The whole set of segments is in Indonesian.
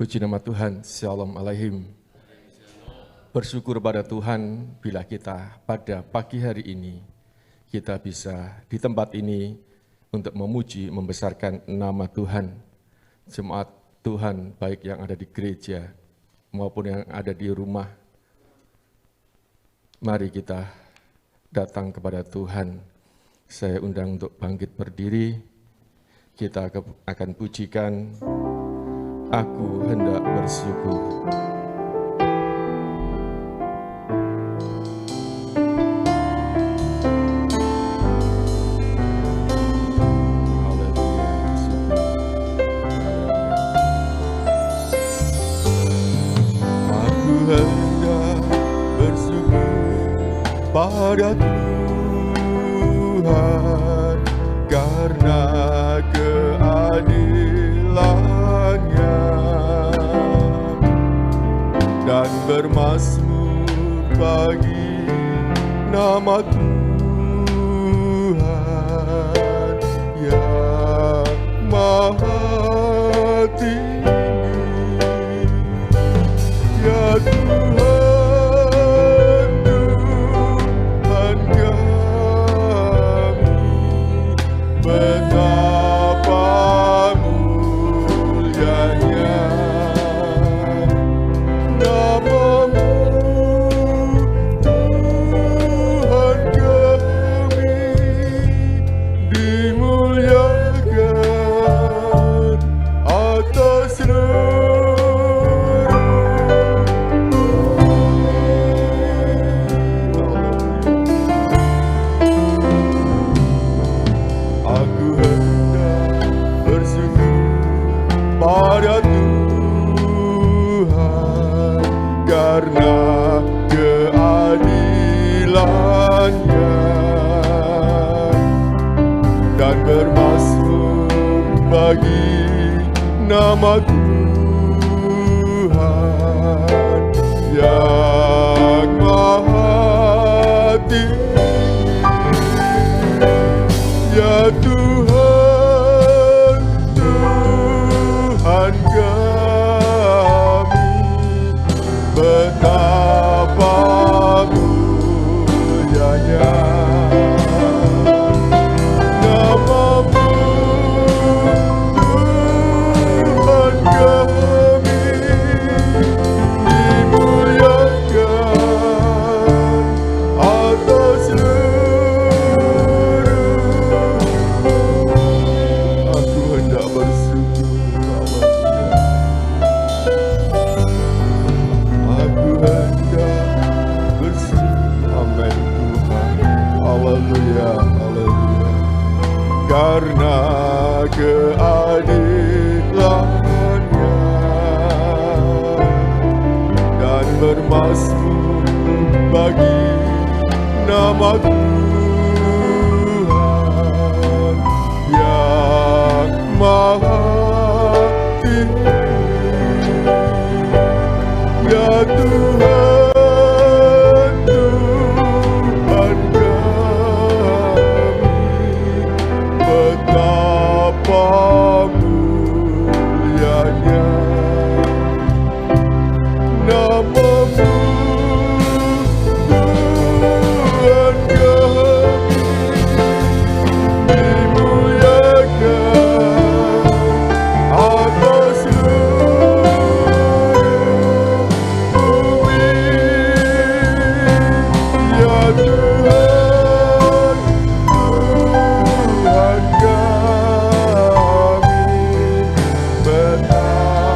Puji nama Tuhan, Shalom Aleihim. Bersyukur pada Tuhan bila kita pada pagi hari ini, kita bisa di tempat ini untuk memuji, membesarkan nama Tuhan. Jemaat Tuhan baik yang ada di gereja maupun yang ada di rumah. Mari kita datang kepada Tuhan. Saya undang untuk bangkit berdiri. Kita akan pujikan Aku Hendak Bersyukur. Aku hendak bersyukur pada Tuhan karena keadilannya dan bermazmur bagi nama Tuhan yang maha tinggi. Ya Tuhan, Tuhan kami, betapa mulianya nama-Mu, Tuhan kami, dimuliakan atas Aku hendak bersyukur pada Tuhan karena keadilannya dan bermazmur bagi nama Tuhan yang maha tinggi. Ya Tuhan, Tuhan kami, betapa mulianya nama-Mu, Tuhan kami, dimuliakan atas Aku hendak bersyukur, Aku hendak bersyukur, amin Tuhan, haleluya, haleluya. Karena keadilannya dan bermazmur bagi nama Tuhan yang maha tinggi. Ya Tuhan, Tuhan kami, betapa mulianya nama-Mu, Tuhan kami, dimuliakan atas bumi. Ya Tuhan, Tuhan kami, betapa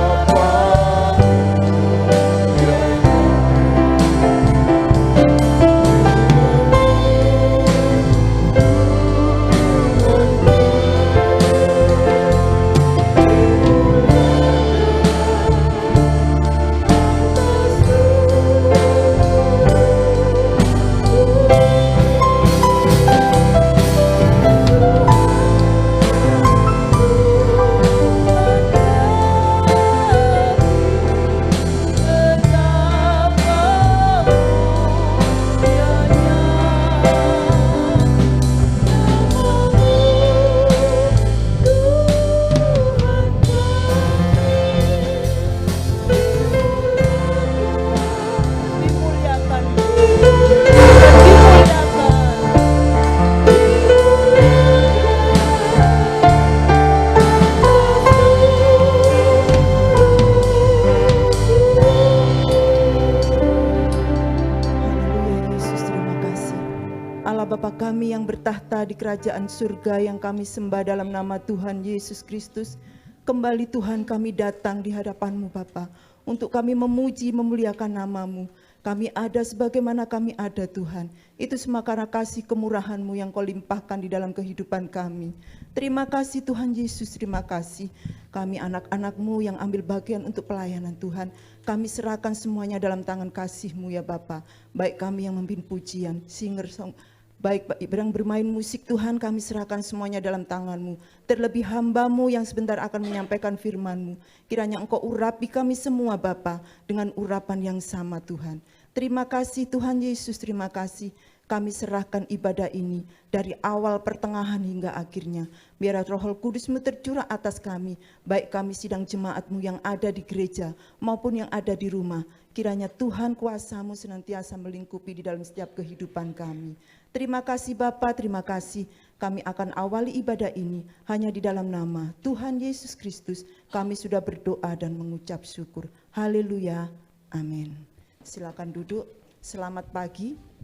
yang bertahta di kerajaan surga yang kami sembah dalam nama Tuhan Yesus Kristus, kembali Tuhan kami datang di hadapan-Mu Bapa, untuk kami memuji memuliakan nama-Mu. Kami ada sebagaimana kami ada Tuhan. Itu semua karena kasih kemurahan-Mu yang Kau limpahkan di dalam kehidupan kami. Terima kasih Tuhan Yesus, terima kasih. Kami anak-anak-Mu yang ambil bagian untuk pelayanan Tuhan. Kami serahkan semuanya dalam tangan kasih-Mu ya Bapa. Baik kami yang memimpin pujian, singer song, baik yang bermain musik Tuhan, kami serahkan semuanya dalam tangan-Mu. Terlebih hamba-Mu yang sebentar akan menyampaikan firman-Mu. Kiranya Engkau urapi kami semua Bapa dengan urapan yang sama Tuhan. Terima kasih Tuhan Yesus, terima kasih. Kami serahkan ibadah ini dari awal, pertengahan hingga akhirnya. Biar Roh Kudus-Mu tercurah atas kami, baik kami sidang jemaat-Mu yang ada di gereja maupun yang ada di rumah. Kiranya Tuhan kuasa-Mu senantiasa melingkupi di dalam setiap kehidupan kami. Terima kasih Bapa, terima kasih. Kami akan awali ibadah ini hanya di dalam nama Tuhan Yesus Kristus. Kami sudah berdoa dan mengucap syukur. Haleluya, amin. Silakan duduk. Selamat pagi.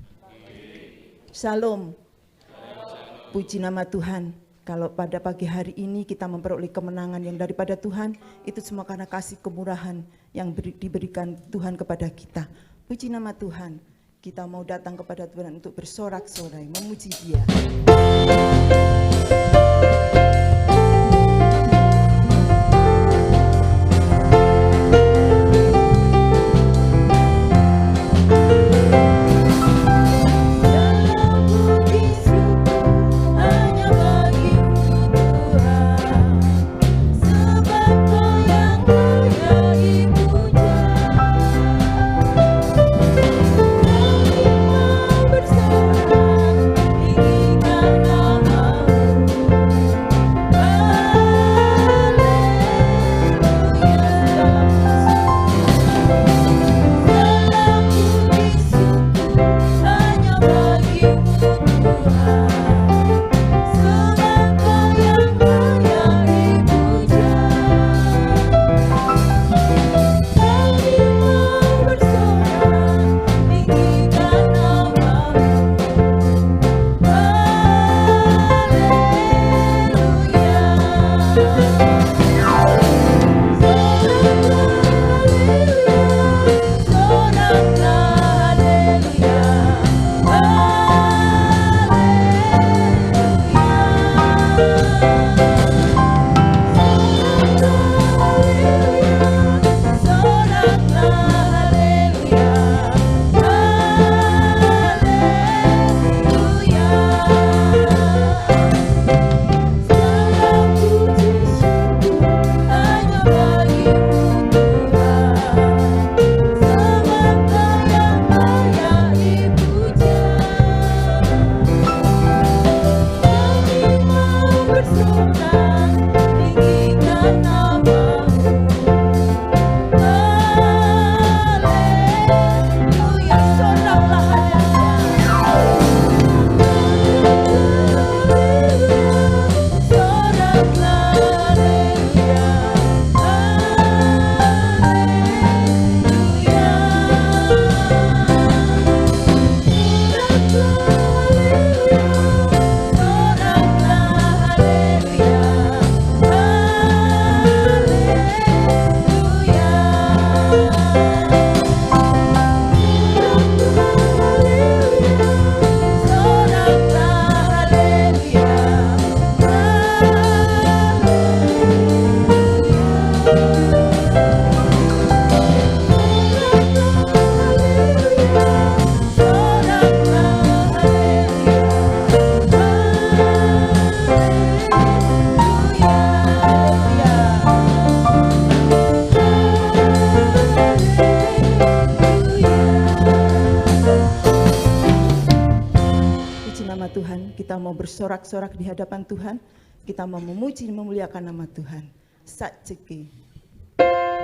Shalom. Puji nama Tuhan. Kalau pada pagi hari ini kita memperoleh kemenangan yang daripada Tuhan, itu semua karena kasih kemurahan yang diberikan Tuhan kepada kita. Puji nama Tuhan. Kita mau datang kepada Tuhan untuk bersorak-sorai, memuji Dia. Bersorak-sorak di hadapan Tuhan, kita mau memuji memuliakan nama Tuhan. Sakjeke. Aku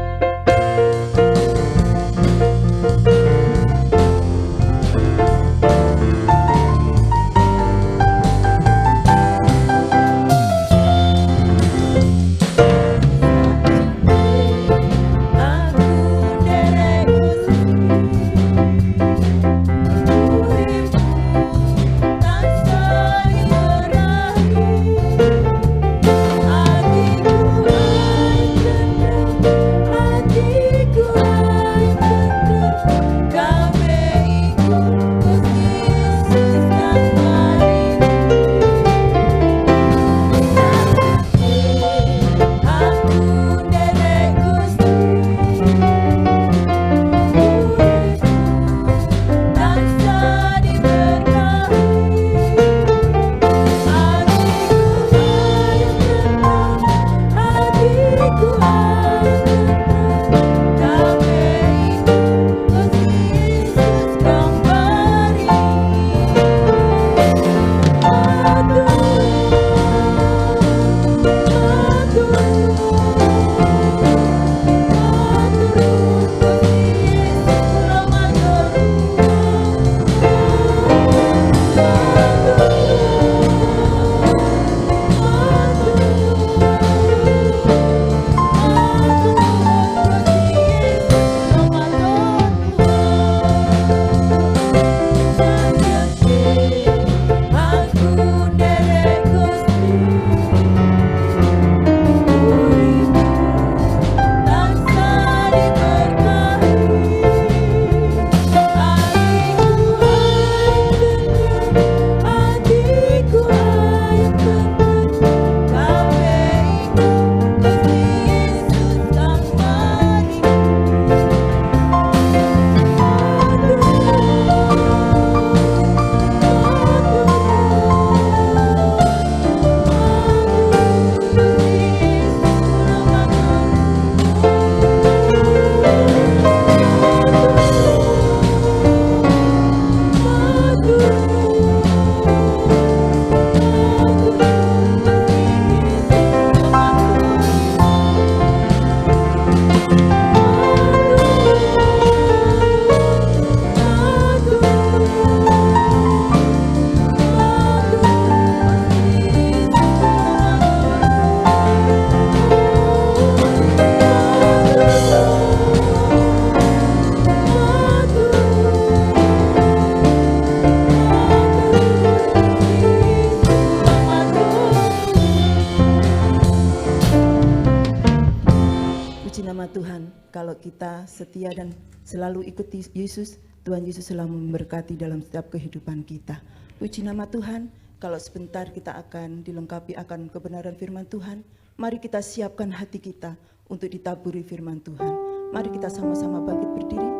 nama Tuhan, kalau kita setia dan selalu ikuti Yesus, Tuhan Yesus selalu memberkati dalam setiap kehidupan kita. Puji nama Tuhan, kalau sebentar kita akan dilengkapi akan kebenaran firman Tuhan, mari kita siapkan hati kita untuk ditaburi firman Tuhan. Mari kita sama-sama bangkit berdiri.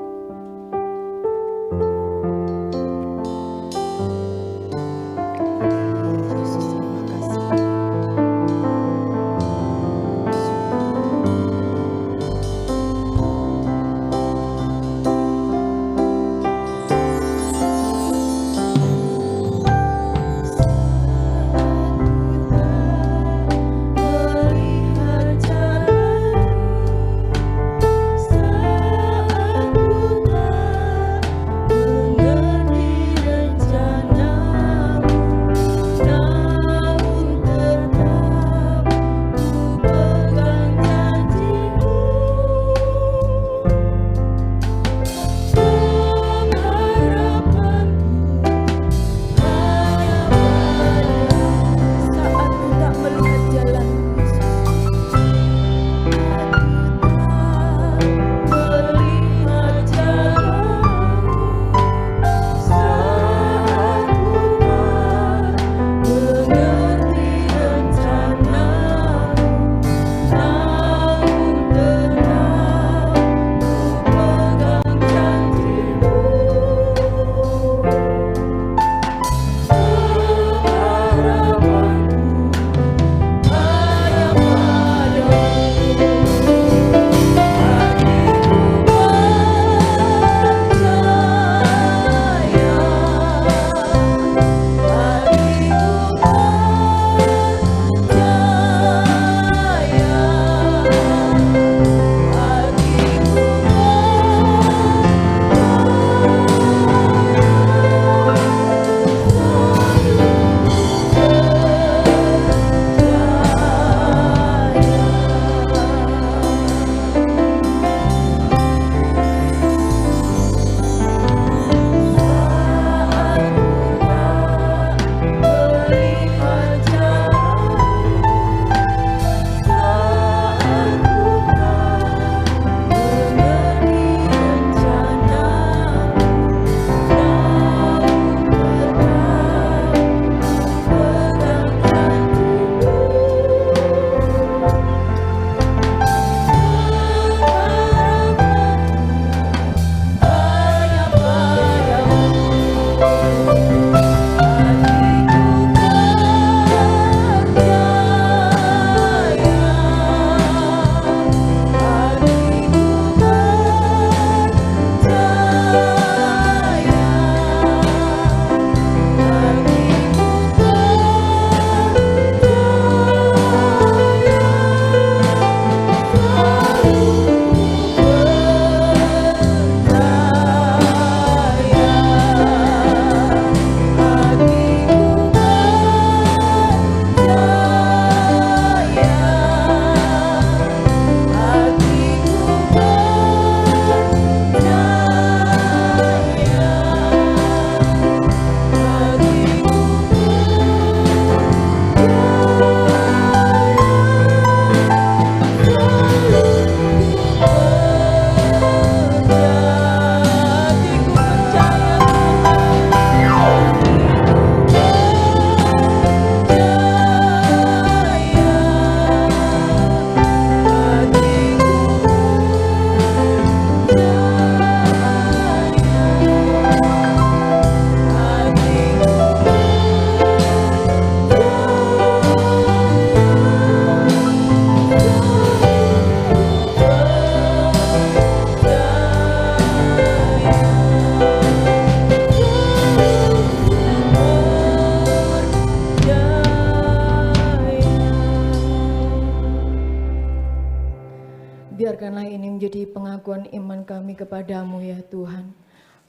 Biarkanlah ini menjadi pengakuan iman kami kepadamu ya Tuhan.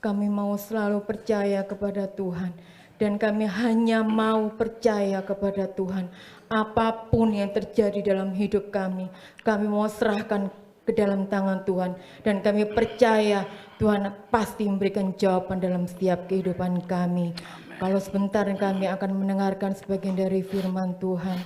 Kami mau selalu percaya kepada Tuhan. Dan kami hanya mau percaya kepada Tuhan. Apapun yang terjadi dalam hidup kami mau serahkan ke dalam tangan Tuhan. Dan kami percaya Tuhan pasti memberikan jawaban dalam setiap kehidupan kami. Kalau sebentar kami akan mendengarkan sebagian dari firman Tuhan.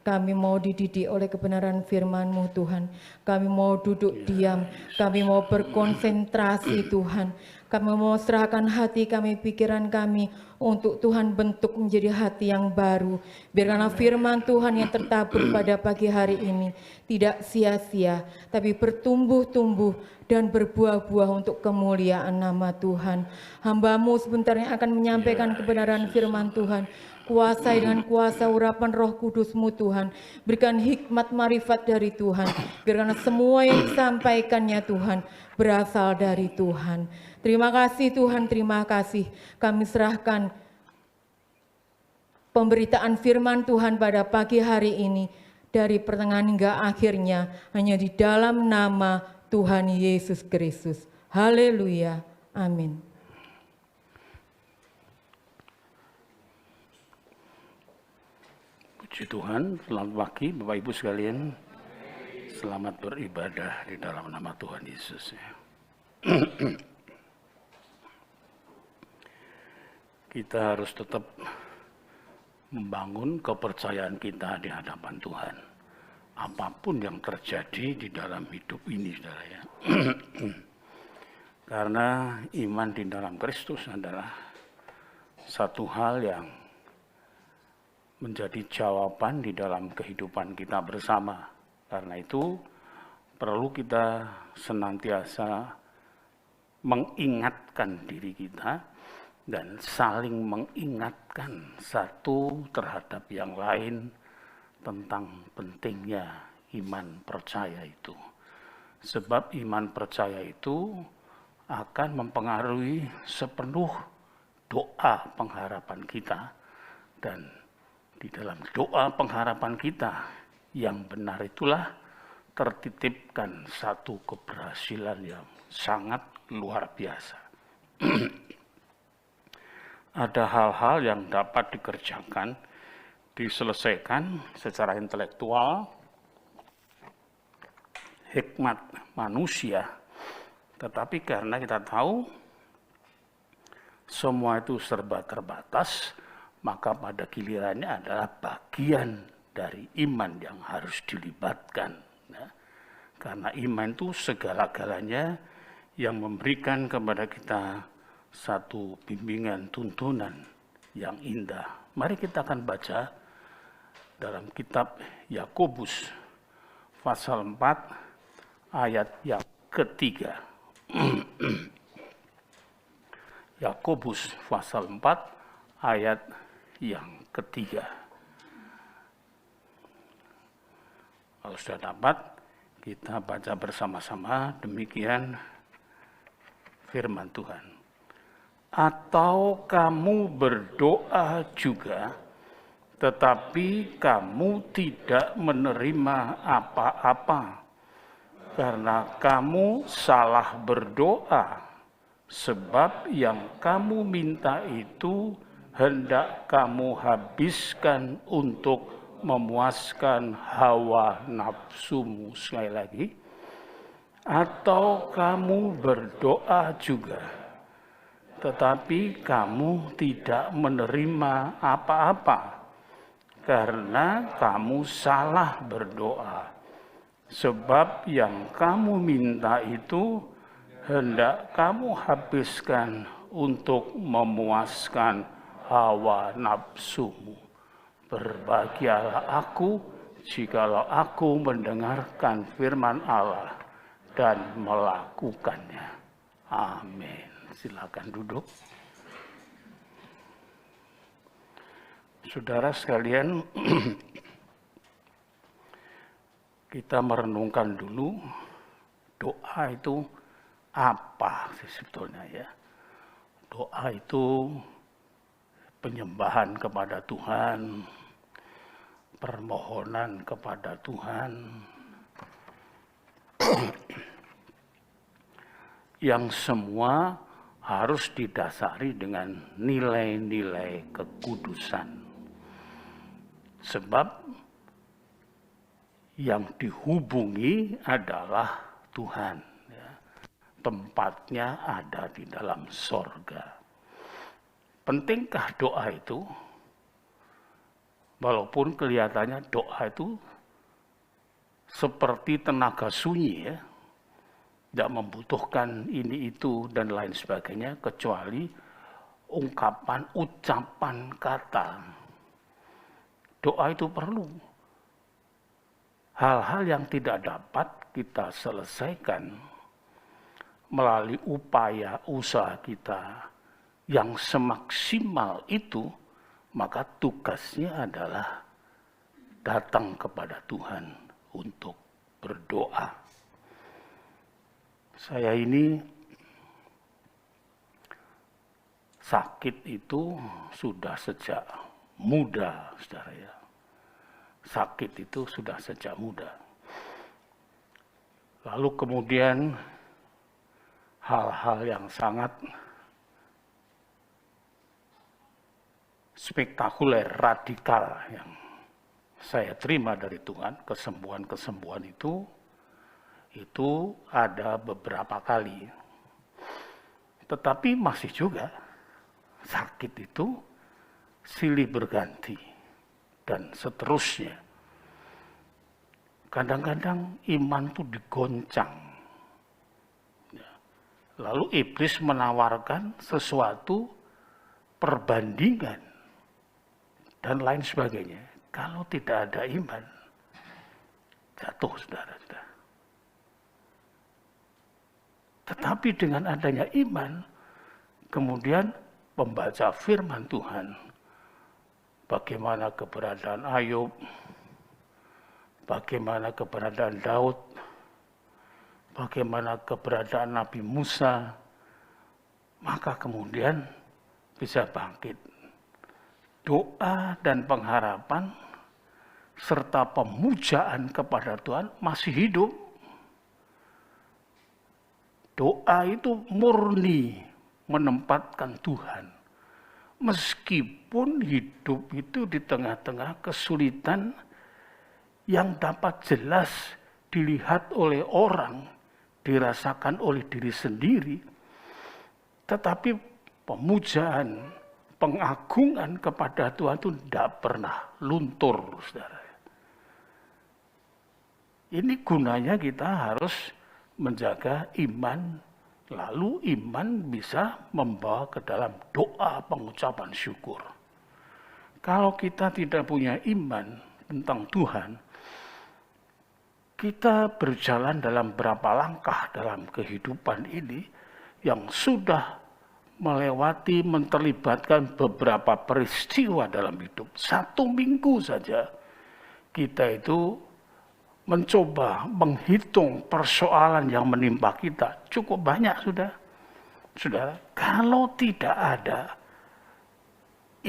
Kami mau dididik oleh kebenaran firman-Mu Tuhan. Kami mau duduk diam, kami mau berkonsentrasi Tuhan. Kami mau serahkan hati kami, pikiran kami untuk Tuhan bentuk menjadi hati yang baru. Biarkanlah firman Tuhan yang tertabur pada pagi hari ini tidak sia-sia, tapi bertumbuh-tumbuh dan berbuah-buah untuk kemuliaan nama Tuhan. Hamba-Mu sebentar yang akan menyampaikan kebenaran firman Tuhan. Kuasai dengan kuasa urapan Roh Kudus-Mu Tuhan. Berikan hikmat marifat dari Tuhan. Biarkanlah semua yang disampaikannya Tuhan berasal dari Tuhan. Terima kasih Tuhan, terima kasih. Kami serahkan pemberitaan firman Tuhan pada pagi hari ini dari pertengahan hingga akhirnya hanya di dalam nama Tuhan Yesus Kristus. Haleluya. Amin. Puji Tuhan, selamat pagi Bapak Ibu sekalian. Selamat beribadah di dalam nama Tuhan Yesus. Kita harus tetap membangun kepercayaan kita di hadapan Tuhan. Apapun yang terjadi di dalam hidup ini, saudara ya. Karena iman di dalam Kristus adalah satu hal yang menjadi jawaban di dalam kehidupan kita bersama. Karena itu perlu kita senantiasa mengingatkan diri kita dan saling mengingatkan satu terhadap yang lain tentang pentingnya iman percaya itu. Sebab iman percaya itu akan mempengaruhi sepenuh doa pengharapan kita, dan di dalam doa pengharapan kita yang benar itulah tertitipkan satu keberhasilan yang sangat luar biasa. Ada hal-hal yang dapat dikerjakan, diselesaikan secara intelektual, hikmat manusia, tetapi karena kita tahu semua itu serba terbatas, maka pada gilirannya adalah bagian dari iman yang harus dilibatkan. Ya. Karena iman itu segala-galanya yang memberikan kepada kita satu bimbingan tuntunan yang indah. Mari kita akan baca dalam kitab Yakobus pasal 4 ayat yang ketiga. Yakobus pasal 4 ayat yang ketiga. Kalau sudah dapat, kita baca bersama-sama demikian firman Tuhan. Atau kamu berdoa juga, tetapi kamu tidak menerima apa-apa, karena kamu salah berdoa, sebab yang kamu minta itu hendak kamu habiskan untuk memuaskan hawa nafsumu. Sekali lagi, atau kamu berdoa juga, tetapi kamu tidak menerima apa-apa, karena kamu salah berdoa. Sebab yang kamu minta itu hendak kamu habiskan untuk memuaskan hawa nafsumu. Berbahagialah aku jikalau aku mendengarkan firman Allah dan melakukannya. Amin. Silakan duduk. Saudara sekalian, kita merenungkan dulu doa itu apa sih sebetulnya ya. Doa itu penyembahan kepada Tuhan, permohonan kepada Tuhan, yang semua harus didasari dengan nilai-nilai kekudusan. Sebab yang dihubungi adalah Tuhan. Ya. Tempatnya ada di dalam sorga. Pentingkah doa itu? Walaupun kelihatannya doa itu seperti tenaga sunyi ya, tidak membutuhkan ini itu dan lain sebagainya, kecuali ungkapan, ucapan kata. Doa itu perlu. Hal-hal yang tidak dapat kita selesaikan melalui upaya usaha kita yang semaksimal itu, maka tugasnya adalah datang kepada Tuhan untuk berdoa. Saya ini sakit itu sudah sejak muda, saudara ya. Sakit itu sudah sejak muda. Lalu kemudian hal-hal yang sangat spektakuler, radikal yang saya terima dari Tuhan, kesembuhan-kesembuhan itu ada beberapa kali. Tetapi masih juga sakit itu silih berganti dan seterusnya. Kadang-kadang iman itu digoncang. Lalu iblis menawarkan sesuatu perbandingan dan lain sebagainya. Kalau tidak ada iman, jatuh saudara-saudara. Tetapi dengan adanya iman, kemudian membaca firman Tuhan, bagaimana keberadaan Ayub, bagaimana keberadaan Daud, bagaimana keberadaan Nabi Musa, maka kemudian bisa bangkit. Doa dan pengharapan serta pemujaan kepada Tuhan masih hidup. Doa itu murni menempatkan Tuhan. Meskipun hidup itu di tengah-tengah kesulitan yang dapat jelas dilihat oleh orang, dirasakan oleh diri sendiri, tetapi pemujaan, pengagungan kepada Tuhan itu tidak pernah luntur, saudara. Ini gunanya kita harus menjaga iman, lalu iman bisa membawa ke dalam doa pengucapan syukur. Kalau kita tidak punya iman tentang Tuhan, kita berjalan dalam berapa langkah dalam kehidupan ini yang sudah melewati, menterlibatkan beberapa peristiwa dalam hidup. 1 minggu saja kita itu mencoba menghitung persoalan yang menimpa kita. Cukup banyak sudah. Saudara, kalau tidak ada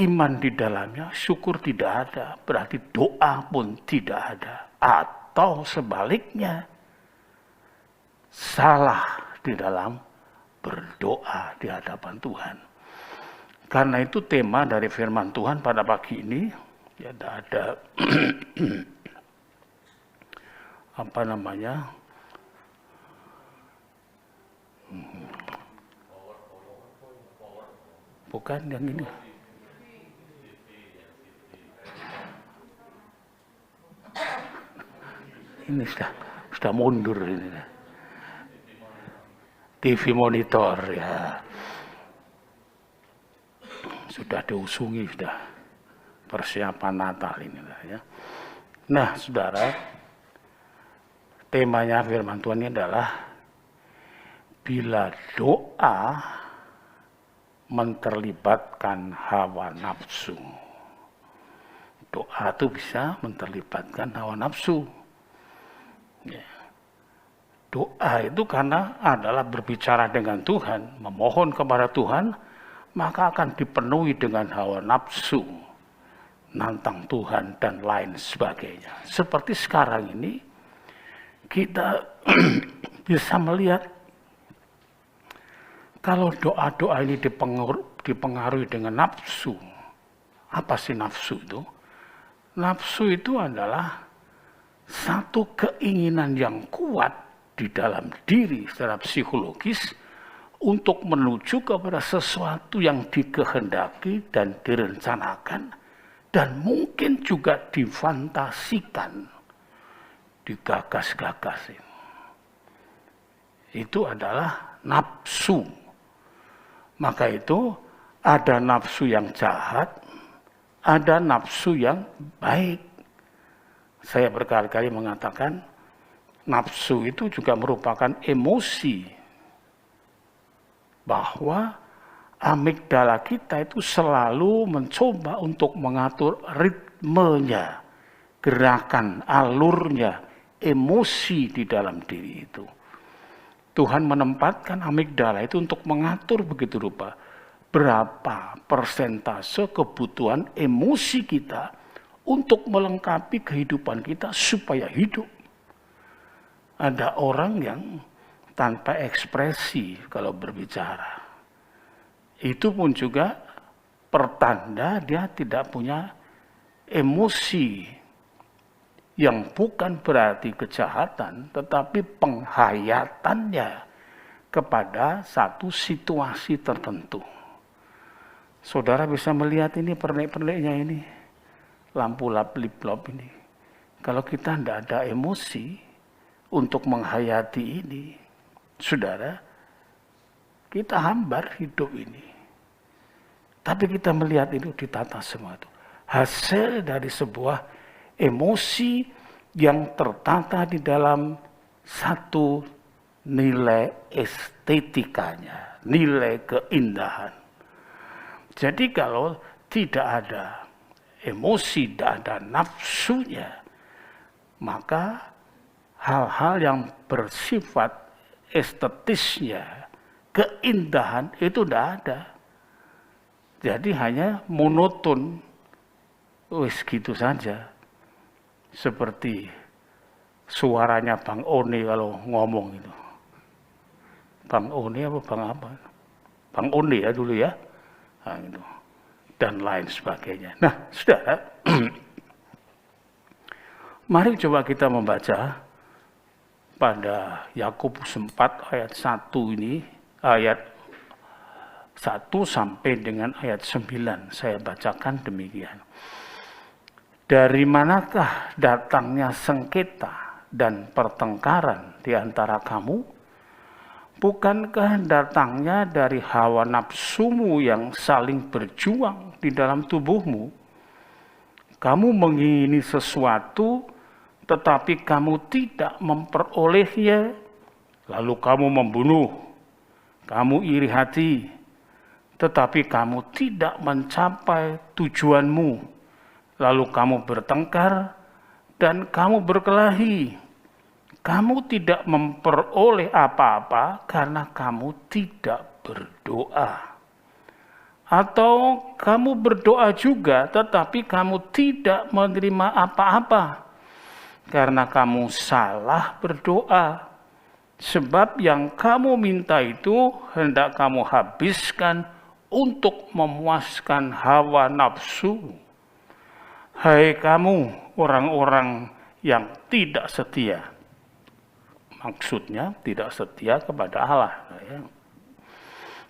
iman di dalamnya, syukur tidak ada. Berarti doa pun tidak ada. Atau sebaliknya, salah di dalam berdoa di hadapan Tuhan. Karena itu tema dari firman Tuhan pada pagi ini, ya ada apa namanya? Bukan yang ini. Ini sudah mundur ini. TV monitor ya. Sudah diusungi, sudah persiapan Natal ini ya. Nah, saudara, temanya firman Tuhan ini adalah bila doa menterlibatkan hawa nafsu. Doa itu bisa menterlibatkan hawa nafsu. Ya. Doa itu karena adalah berbicara dengan Tuhan, memohon kepada Tuhan, maka akan dipenuhi dengan hawa nafsu, nantang Tuhan dan lain sebagainya. Seperti sekarang ini, kita bisa melihat kalau doa-doa ini dipengaruhi dengan nafsu. Apa sih nafsu itu? Nafsu itu adalah satu keinginan yang kuat di dalam diri secara psikologis untuk menuju kepada sesuatu yang dikehendaki dan direncanakan dan mungkin juga difantasikan, digagas-gagasin. Itu adalah nafsu. Maka itu ada nafsu yang jahat, ada nafsu yang baik. Saya berkali-kali mengatakan, nafsu itu juga merupakan emosi. Bahwa amigdala kita itu selalu mencoba untuk mengatur ritmenya, gerakan, alurnya, emosi di dalam diri itu. Tuhan menempatkan amigdala itu untuk mengatur begitu rupa berapa persentase kebutuhan emosi kita untuk melengkapi kehidupan kita supaya hidup. Ada orang yang tanpa ekspresi kalau berbicara. Itu pun juga pertanda dia tidak punya emosi yang bukan berarti kejahatan, tetapi penghayatannya kepada satu situasi tertentu. Saudara bisa melihat ini pernik-perniknya ini, lampu lap-lip-lop ini. Kalau kita tidak ada emosi untuk menghayati ini, saudara, kita hambar hidup ini. Tapi kita melihat itu ditata semua itu. Hasil dari sebuah emosi yang tertata di dalam satu nilai estetikanya, nilai keindahan. Jadi kalau tidak ada emosi, tidak ada nafsunya, maka hal-hal yang bersifat estetisnya, keindahan itu tidak ada. Jadi hanya monoton, wis gitu saja. Seperti suaranya Bang Oni kalau ngomong itu. Bang Oni apa Bang apa? Bang Oni ya dulu ya. Nah, gitu. Dan lain sebagainya. Nah, saudara, mari coba kita membaca pada Yakobus 4 ayat 1 ini, ayat 1 sampai dengan ayat 9. Saya bacakan demikian. Dari manakah datangnya sengketa dan pertengkaran di antara kamu? Bukankah datangnya dari hawa nafsumu yang saling berjuang di dalam tubuhmu? Kamu mengingini sesuatu, tetapi kamu tidak memperolehnya, lalu kamu membunuh. Kamu iri hati, tetapi kamu tidak mencapai tujuanmu, lalu kamu bertengkar dan kamu berkelahi. Kamu tidak memperoleh apa-apa karena kamu tidak berdoa. Atau kamu berdoa juga tetapi kamu tidak menerima apa-apa karena kamu salah berdoa. Sebab yang kamu minta itu hendak kamu habiskan untuk memuaskan hawa nafsu. Hai kamu orang-orang yang tidak setia. Maksudnya tidak setia kepada Allah.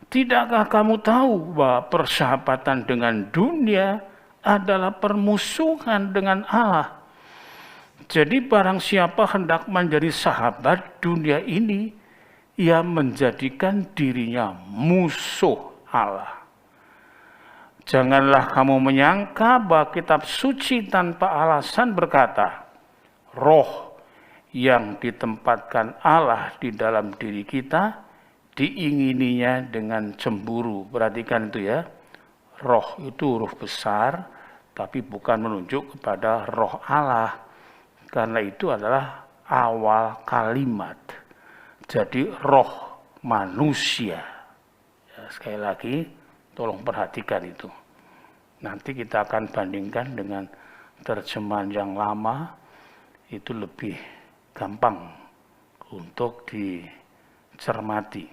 Tidakkah kamu tahu bahwa persahabatan dengan dunia adalah permusuhan dengan Allah? Jadi barang siapa hendak menjadi sahabat dunia ini, ia menjadikan dirinya musuh Allah. Janganlah kamu menyangka bahwa kitab suci tanpa alasan berkata, roh yang ditempatkan Allah di dalam diri kita, diingininya dengan cemburu. Perhatikan itu ya, roh itu huruf besar, tapi bukan menunjuk kepada roh Allah, karena itu adalah awal kalimat. Jadi roh manusia. Ya, sekali lagi, tolong perhatikan itu. Nanti kita akan bandingkan dengan terjemahan yang lama, itu lebih gampang untuk dicermati.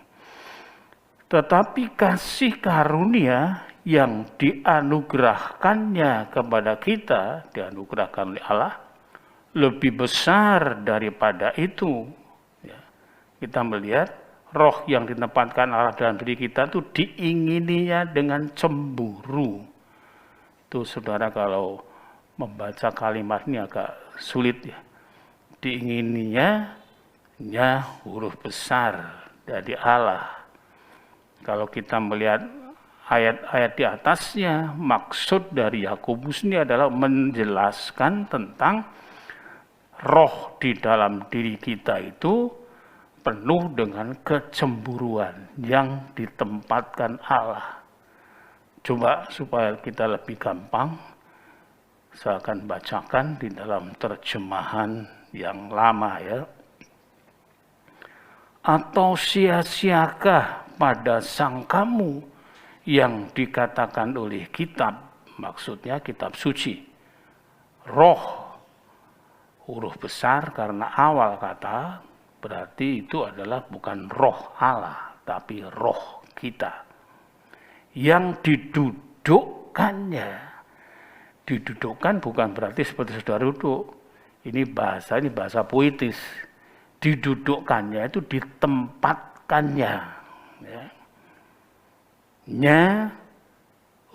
Tetapi kasih karunia yang dianugerahkannya kepada kita, dianugerahkan oleh Allah, lebih besar daripada itu. Ya, kita melihat roh yang ditempatkan Allah dalam diri kita itu diingininya dengan cemburu. Itu saudara kalau membaca kalimat ini agak sulit ya. Diingininya huruf besar dari Allah. Kalau kita melihat ayat-ayat di atasnya, maksud dari Yakobus ini adalah menjelaskan tentang roh di dalam diri kita itu penuh dengan kecemburuan yang ditempatkan Allah. Coba supaya kita lebih gampang, saya akan bacakan di dalam terjemahan yang lama ya. Atau sia-siakah pada sangkamu yang dikatakan oleh kitab, maksudnya kitab suci, roh, huruf besar karena awal kata, berarti itu adalah bukan roh Allah, tapi roh kita. Yang didudukkannya, didudukkan bukan berarti seperti saudara duduk, ini bahasa puitis. Didudukkannya itu ditempatkannya. Ya. Nya,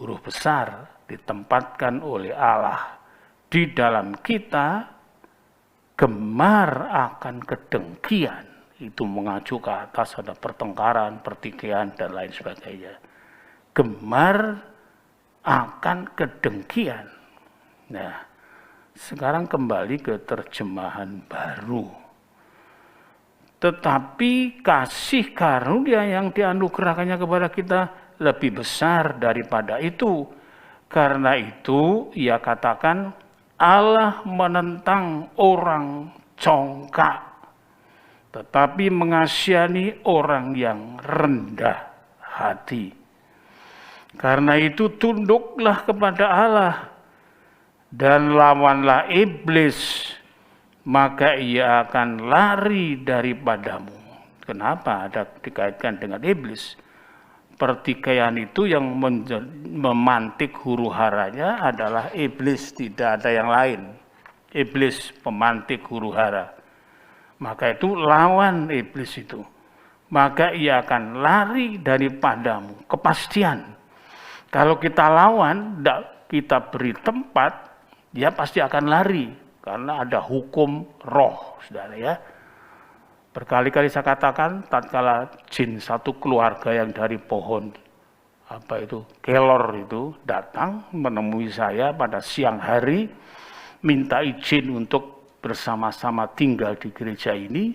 huruf besar, ditempatkan oleh Allah. Di dalam kita, gemar akan kedengkian. Itu mengacu ke atas, ada pertengkaran, pertikaian, dan lain sebagainya. Gemar akan kedengkian. Nah, sekarang kembali ke terjemahan baru. Tetapi kasih karunia yang dianugerahkannya kepada kita lebih besar daripada itu. Karena itu ia katakan Allah menentang orang congkak, tetapi mengasihani orang yang rendah hati. Karena itu tunduklah kepada Allah dan lawanlah iblis, maka ia akan lari daripadamu. Kenapa ada dikaitkan dengan iblis? Pertikaian itu yang memantik huru haranya adalah iblis, tidak ada yang lain. Iblis pemantik huru hara. Maka itu lawan iblis itu. Maka ia akan lari daripadamu. Kepastian. Kalau kita lawan, kita beri tempat, dia pasti akan lari. Karena ada hukum roh, saudara ya. Berkali-kali saya katakan, tatkala jin satu keluarga yang dari pohon kelor itu datang menemui saya pada siang hari, minta izin untuk bersama-sama tinggal di gereja ini,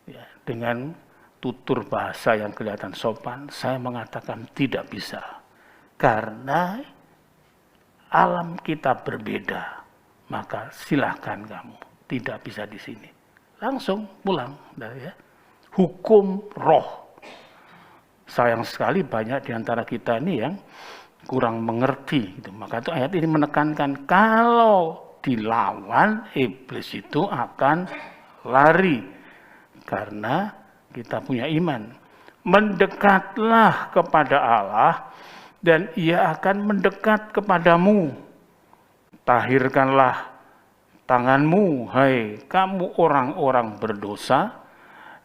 ya, dengan tutur bahasa yang kelihatan sopan, saya mengatakan tidak bisa, karena alam kita berbeda, maka silahkan kamu, tidak bisa di sini. Langsung pulang, ya. Hukum roh. Sayang sekali banyak di antara kita ini yang kurang mengerti. Gitu. Maka itu ayat ini menekankan kalau dilawan iblis itu akan lari karena kita punya iman. Mendekatlah kepada Allah dan ia akan mendekat kepadamu. Tahirkanlah tanganmu, hai kamu orang-orang berdosa,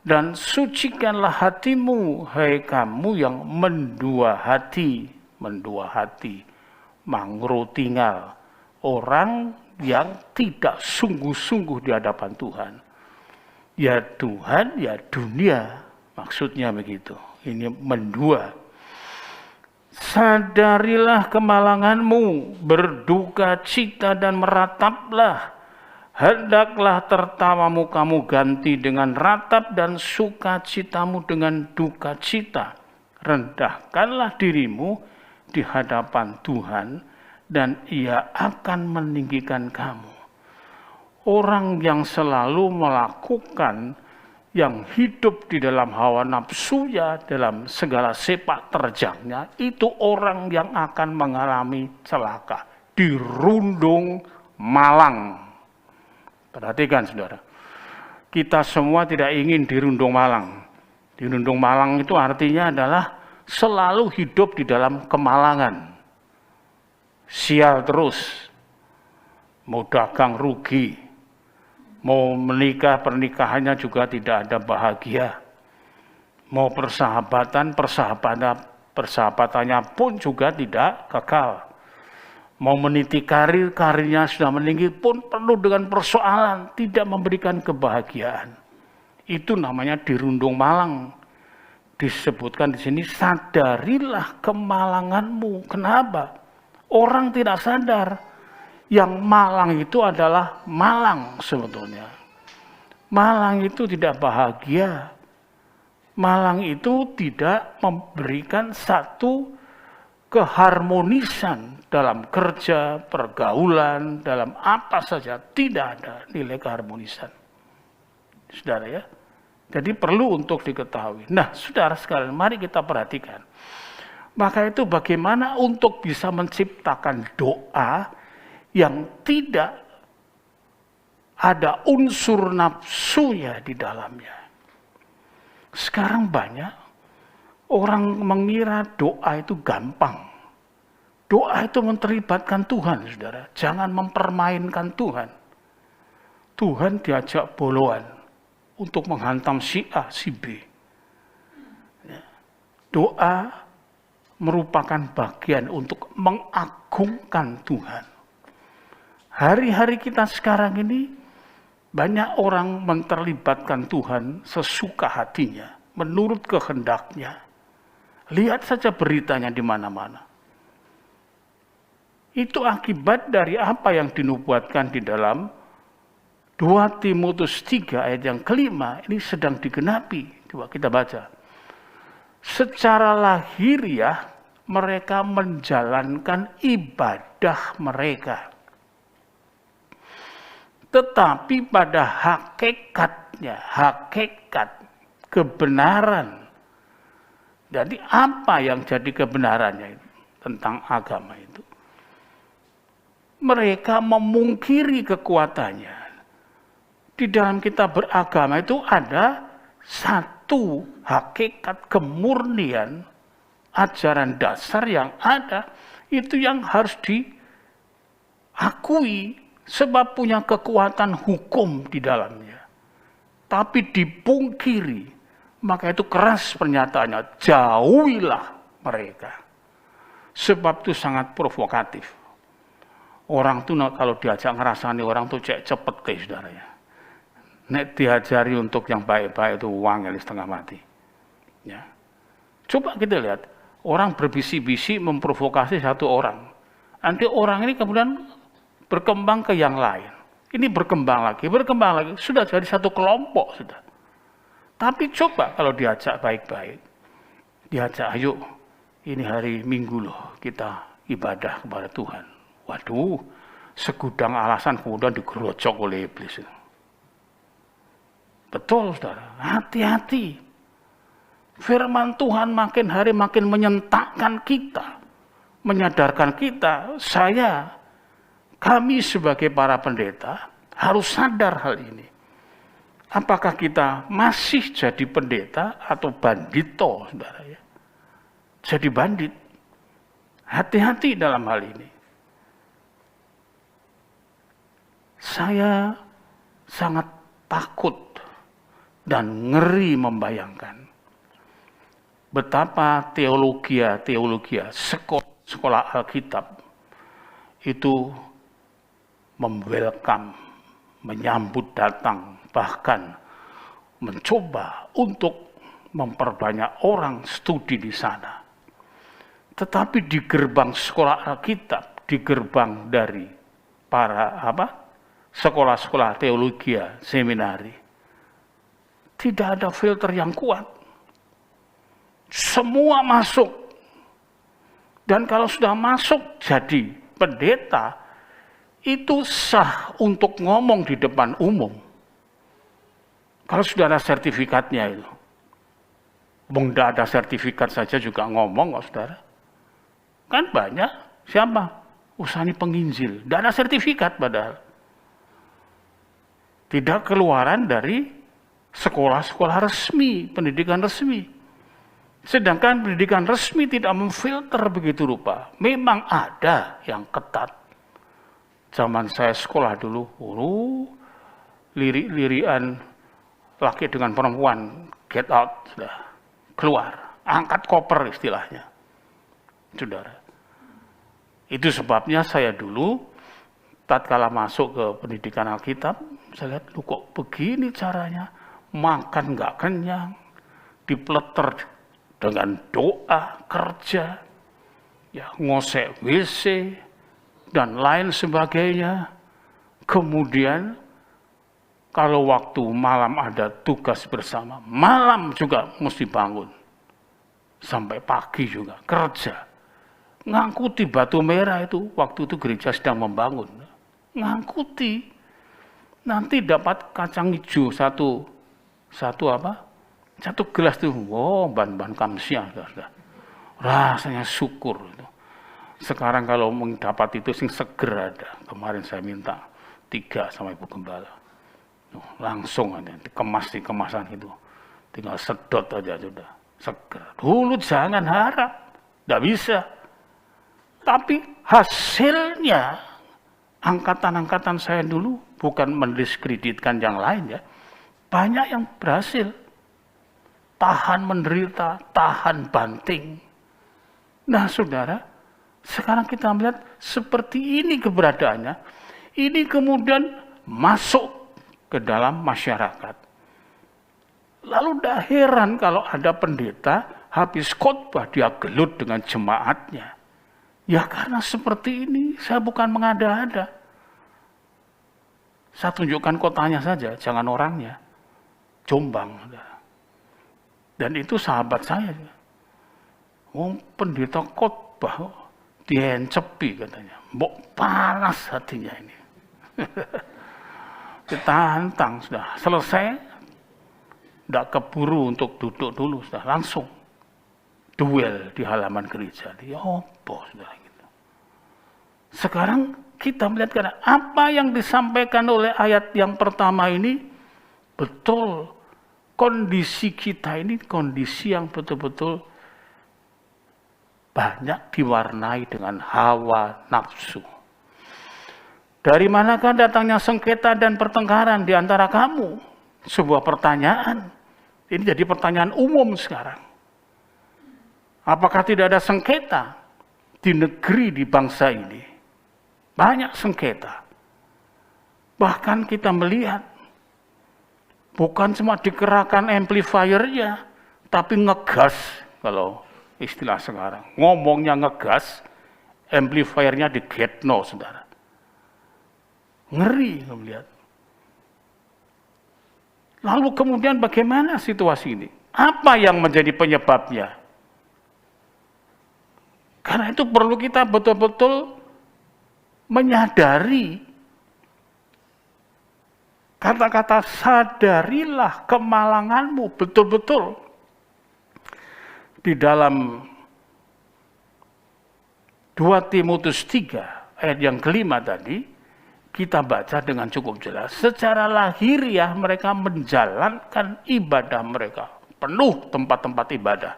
dan sucikanlah hatimu, hai kamu yang mendua hati, mangro tinggal, orang yang tidak sungguh-sungguh di hadapan Tuhan. Ya Tuhan, ya dunia, maksudnya begitu. Ini mendua. Sadarilah kemalanganmu, berduka cita dan merataplah. Hendaklah tertawamu kamu ganti dengan ratap dan sukacitamu dengan duka cita. Rendahkanlah dirimu di hadapan Tuhan dan ia akan meninggikan kamu. Orang yang selalu melakukan yang hidup di dalam hawa nafsunya, dalam segala sepak terjangnya, itu orang yang akan mengalami celaka, dirundung malang. Perhatikan saudara, kita semua tidak ingin dirundung malang. Dirundung malang itu artinya adalah selalu hidup di dalam kemalangan. Sial terus, mau dagang rugi, mau menikah pernikahannya juga tidak ada bahagia. Mau persahabatannya pun juga tidak kekal. Mau meniti karir, karirnya sudah meninggi pun penuh dengan persoalan, tidak memberikan kebahagiaan. Itu namanya dirundung malang. Disebutkan di sini, sadarilah kemalanganmu. Kenapa? Orang tidak sadar. Yang malang itu adalah malang sebetulnya. Malang itu tidak bahagia. Malang itu tidak memberikan satu keharmonisan dalam kerja, pergaulan, dalam apa saja. Tidak ada nilai keharmonisan. Saudara ya. Jadi perlu untuk diketahui. Nah, saudara sekalian, mari kita perhatikan. Maka itu bagaimana untuk bisa menciptakan doa yang tidak ada unsur nafsunya di dalamnya. Sekarang banyak orang mengira doa itu gampang. Doa itu menterlibatkan Tuhan, saudara. Jangan mempermainkan Tuhan. Tuhan diajak boloan untuk menghantam si A, si B. Doa merupakan bagian untuk mengagungkan Tuhan. Hari-hari kita sekarang ini, banyak orang menterlibatkan Tuhan sesuka hatinya, menurut kehendaknya. Lihat saja beritanya di mana-mana. Itu akibat dari apa yang dinubuatkan di dalam 2 Timotius 3 ayat yang kelima, ini sedang digenapi. Coba kita baca. Secara lahiriah mereka menjalankan ibadah mereka. Tetapi pada hakikatnya, hakikat kebenaran. Jadi apa yang jadi kebenarannya itu tentang agama itu? Mereka memungkiri kekuatannya. Di dalam kita beragama itu ada satu hakikat kemurnian ajaran dasar yang ada, itu yang harus diakui sebab punya kekuatan hukum di dalamnya. Tapi dipungkiri, maka itu keras pernyataannya, jauhilah mereka. Sebab itu sangat provokatif. Orang tuh kalau diajak ngerasani orang tuh cepet ke saudaranya. Nek diajari untuk yang baik-baik itu wangel setengah mati. Ya. Coba kita lihat, orang berbisi-bisi memprovokasi satu orang. Nanti orang ini kemudian berkembang ke yang lain. Ini berkembang lagi, sudah jadi satu kelompok sudah. Tapi coba kalau diajak baik-baik, diajak ayo, ini hari Minggu loh kita ibadah kepada Tuhan. Waduh, segudang alasan kemudian digerojok oleh iblis. Betul, saudara. Hati-hati. Firman Tuhan makin hari makin menyentakkan kita. Menyadarkan kita, kami sebagai para pendeta harus sadar hal ini. Apakah kita masih jadi pendeta atau bandito, saudara ya? Jadi bandit. Hati-hati dalam hal ini. Saya sangat takut dan ngeri membayangkan betapa teologi sekolah Alkitab itu welcome, menyambut datang, bahkan mencoba untuk memperbanyak orang studi di sana. Tetapi di gerbang sekolah Alkitab, di gerbang dari para sekolah-sekolah teologi, seminari, tidak ada filter yang kuat. Semua masuk. Dan kalau sudah masuk jadi pendeta, itu sah untuk ngomong di depan umum. Kalau sudah ada sertifikatnya itu. Bung tidak ada sertifikat saja juga ngomong kok saudara. Kan banyak. Siapa? Usani penginjil. Tidak ada sertifikat padahal. Tidak keluaran dari sekolah-sekolah resmi, pendidikan resmi. Sedangkan pendidikan resmi tidak memfilter begitu rupa. Memang ada yang ketat. Zaman saya sekolah dulu, lirik-lirian laki dengan perempuan, get out, sudah keluar, angkat koper istilahnya. Saudara. Itu sebabnya saya dulu, tatkala masuk ke pendidikan Alkitab, saya lihat, kok begini caranya, makan nggak kenyang, dipleter dengan doa, kerja, ya ngosek WC, dan lain sebagainya. Kemudian kalau waktu malam ada tugas bersama, malam juga mesti bangun. Sampai pagi juga, kerja. Ngangkuti batu merah itu, waktu itu gereja sedang membangun. Ngangkuti. Nanti dapat kacang hijau satu gelas tuh, wow, ban-ban kamsia. Rasanya syukur. Sekarang kalau mendapat itu sing seger ada. Kemarin saya minta 3 sama Ibu Gembala. Langsung aja dikemas di kemasan itu. Tinggal sedot aja sudah. Seger. Dulu jangan harap. Tidak bisa. Tapi hasilnya angkatan-angkatan saya dulu bukan mendiskreditkan yang lain ya. Banyak yang berhasil. Tahan menderita, tahan banting. Nah saudara, sekarang kita melihat seperti ini keberadaannya. Ini kemudian masuk ke dalam masyarakat. Lalu tidak heran kalau ada pendeta habis khotbah dia gelut dengan jemaatnya. Ya karena seperti ini, saya bukan mengada-ada. Saya tunjukkan kotanya saja, jangan orangnya. Jombang. Dan itu sahabat saya. Pendeta khotbah diencepi katanya. Mbok panas hatinya ini. Ditantang sudah selesai. Tidak keburu untuk duduk dulu, sudah langsung duel di halaman gereja. Ya apa sudah gitu. Sekarang kita melihat karena apa yang disampaikan oleh ayat yang pertama ini betul. Kondisi kita ini kondisi yang betul-betul banyak diwarnai dengan hawa nafsu. Dari manakah datangnya sengketa dan pertengkaran di antara kamu? Sebuah pertanyaan. Ini jadi pertanyaan umum sekarang. Apakah tidak ada sengketa di negeri, di bangsa ini? Banyak sengketa. Bahkan kita melihat, bukan cuma dikerahkan amplifiernya, tapi ngegas, kalau istilah sekarang. Ngomongnya ngegas, amplifiernya digetno, saudara. Ngeri melihat. Lalu kemudian bagaimana situasi ini? Apa yang menjadi penyebabnya? Karena itu perlu kita betul-betul menyadari kata-kata sadarilah kemalanganmu betul-betul. Di dalam 2 Timotius 3 ayat yang kelima tadi, kita baca dengan cukup jelas. Secara lahiriah mereka menjalankan ibadah mereka. Penuh tempat-tempat ibadah.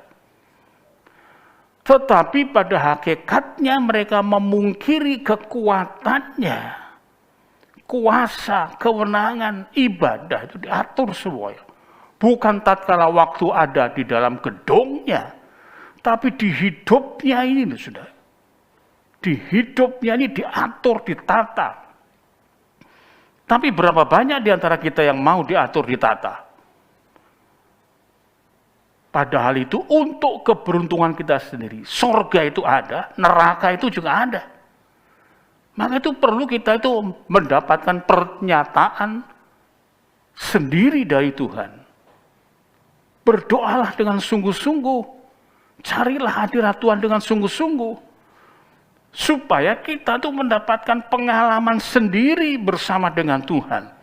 Tetapi pada hakikatnya mereka memungkiri kekuatannya. Kuasa, kewenangan, ibadah itu diatur semuanya. Bukan tatkala waktu ada di dalam gedungnya, tapi di hidupnya ini sudah. Di hidupnya ini diatur, ditata. Tapi berapa banyak di antara kita yang mau diatur, ditata? Padahal itu untuk keberuntungan kita sendiri. Surga itu ada, neraka itu juga ada. Maka itu perlu kita itu mendapatkan pernyataan sendiri dari Tuhan. Berdoalah dengan sungguh-sungguh. Carilah hadirat Tuhan dengan sungguh-sungguh. Supaya kita tuh mendapatkan pengalaman sendiri bersama dengan Tuhan.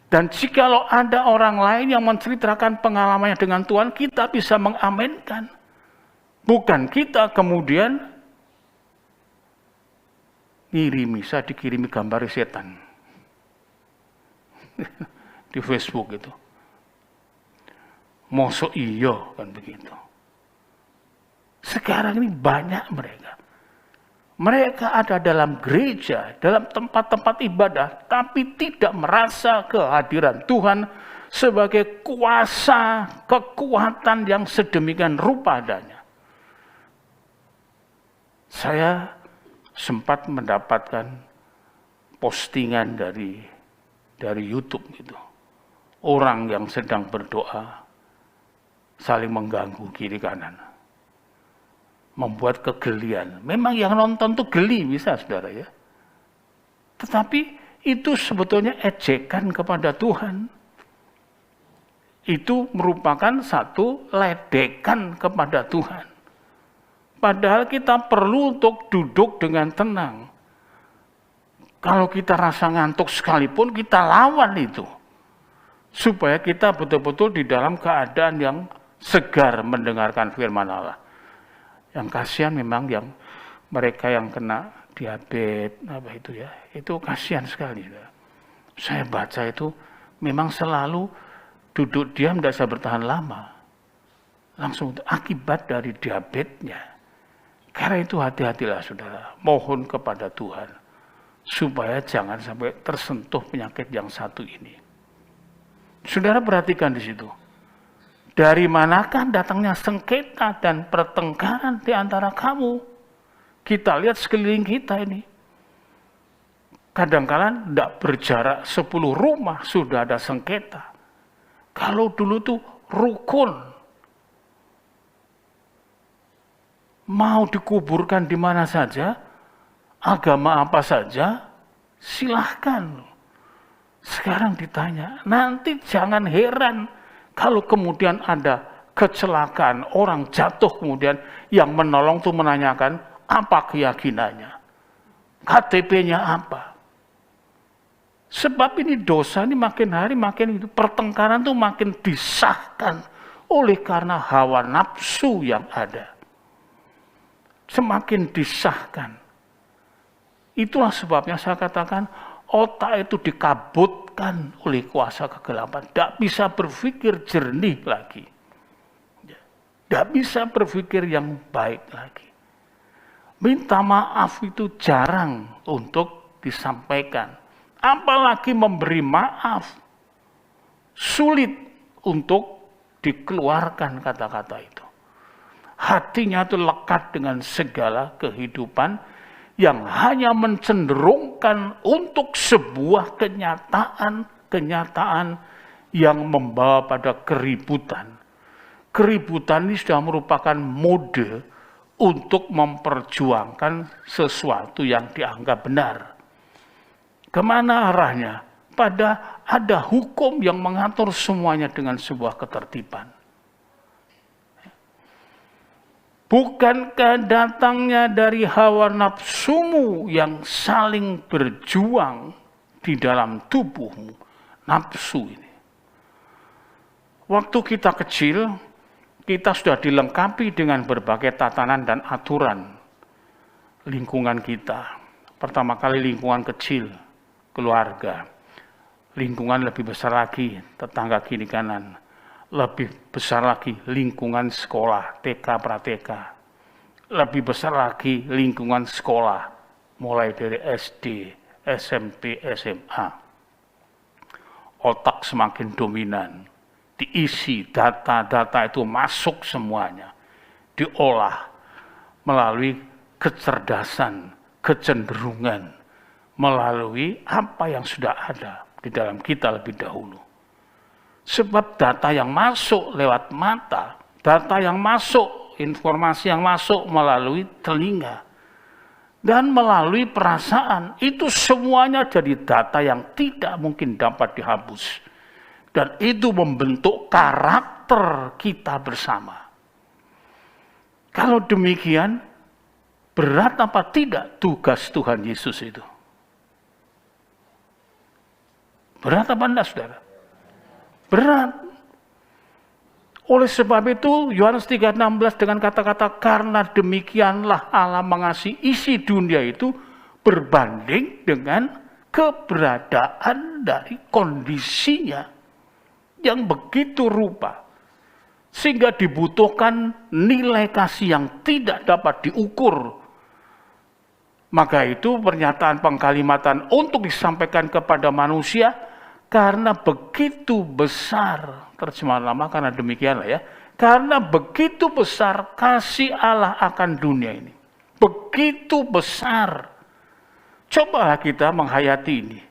Dan jikalau ada orang lain yang menceritakan pengalamannya dengan Tuhan, kita bisa mengaminkan. Bukan kita kemudian dikirimi gambar setan. Di Facebook itu. Mosok iya kan begitu. Sekarang ini banyak mereka. Mereka ada dalam gereja, dalam tempat-tempat ibadah, tapi tidak merasa kehadiran Tuhan sebagai kuasa, kekuatan yang sedemikian rupa adanya. Saya sempat mendapatkan postingan dari YouTube gitu. Orang yang sedang berdoa saling mengganggu kiri kanan. Membuat kegelian. Memang yang nonton tuh geli bisa saudara ya. Tetapi itu sebetulnya ejekan kepada Tuhan. Itu merupakan satu ledekan kepada Tuhan. Padahal kita perlu untuk duduk dengan tenang. Kalau kita rasa ngantuk sekalipun, kita lawan itu. Supaya kita betul-betul di dalam keadaan yang segar mendengarkan firman Allah. Yang kasihan memang yang mereka yang kena diabetes, itu kasihan sekali. Saya baca itu memang selalu duduk diam, tidak bisa bertahan lama. Langsung akibat dari diabetesnya. Karena itu hati-hatilah saudara, mohon kepada Tuhan supaya jangan sampai tersentuh penyakit yang satu ini. Saudara perhatikan di situ. Dari manakah datangnya sengketa dan pertengkaran di antara kamu? Kita lihat sekeliling kita ini. Kadang-kadang tidak berjarak 10 rumah sudah ada sengketa. Kalau dulu tuh rukun. Mau dikuburkan di mana saja, agama apa saja, silahkan. Sekarang ditanya, nanti jangan heran kalau kemudian ada kecelakaan, orang jatuh kemudian yang menolong tuh menanyakan apa keyakinannya, KTP-nya apa. Sebab ini dosa ini makin hari makin itu, pertengkaran tuh makin disahkan oleh karena hawa nafsu yang ada. Semakin disahkan. Itulah sebabnya saya katakan otak itu dikabutkan oleh kuasa kegelapan. Tidak bisa berpikir jernih lagi. Tidak bisa berpikir yang baik lagi. Minta maaf itu jarang untuk disampaikan. Apalagi memberi maaf. Sulit untuk dikeluarkan kata-kata itu. Hatinya itu lekat dengan segala kehidupan yang hanya mencenderungkan untuk sebuah kenyataan yang membawa pada keributan. Keributan ini sudah merupakan mode untuk memperjuangkan sesuatu yang dianggap benar. Kemana arahnya? Pada ada hukum yang mengatur semuanya dengan sebuah ketertiban. Bukankah datangnya dari hawa nafsumu yang saling berjuang di dalam tubuhmu? Nafsu ini. Waktu kita kecil, kita sudah dilengkapi dengan berbagai tatanan dan aturan lingkungan kita. Pertama kali lingkungan kecil, keluarga. Lingkungan lebih besar lagi, tetangga kiri kanan. Lebih besar lagi lingkungan sekolah, TK, pra-TK. Lebih besar lagi lingkungan sekolah, mulai dari SD, SMP, SMA. Otak semakin dominan, diisi data-data itu masuk semuanya, diolah melalui kecerdasan, kecenderungan, melalui apa yang sudah ada di dalam kita lebih dahulu. Sebab data yang masuk lewat mata, data yang masuk, informasi yang masuk melalui telinga, dan melalui perasaan, itu semuanya jadi data yang tidak mungkin dapat dihapus. Dan itu membentuk karakter kita bersama. Kalau demikian, berat apa tidak tugas Tuhan Yesus itu? Berat apa enggak, saudara? Berat. Oleh sebab itu, Yohanes 3:16 dengan kata-kata, karena demikianlah Allah mengasihi isi dunia itu berbanding dengan keberadaan dari kondisinya yang begitu rupa. Sehingga dibutuhkan nilai kasih yang tidak dapat diukur. Maka itu pernyataan pengkalimatan untuk disampaikan kepada manusia, karena begitu besar, terjemahan lama karena demikianlah ya, karena begitu besar kasih Allah akan dunia ini. begitu besar. Cobalah kita menghayati ini.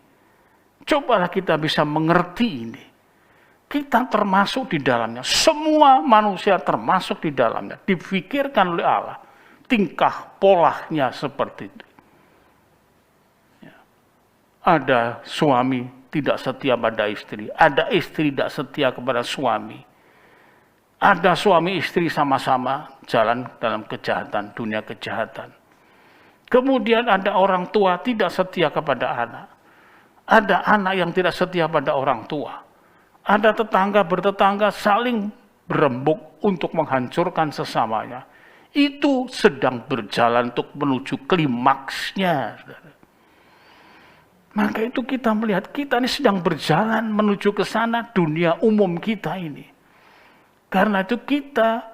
Cobalah kita bisa mengerti ini. Kita termasuk di dalamnya. Semua manusia termasuk di dalamnya. Dipikirkan oleh Allah. Tingkah polanya seperti itu. Ada suami tidak setia pada istri. Ada istri tidak setia kepada suami. Ada suami istri sama-sama jalan dalam kejahatan, dunia kejahatan. Kemudian ada orang tua tidak setia kepada anak. Ada anak yang tidak setia pada orang tua. Ada tetangga bertetangga saling berembuk untuk menghancurkan sesamanya. Itu sedang berjalan untuk menuju klimaksnya. Maka itu kita melihat kita ini sedang berjalan menuju ke sana, dunia umum kita ini. Karena itu kita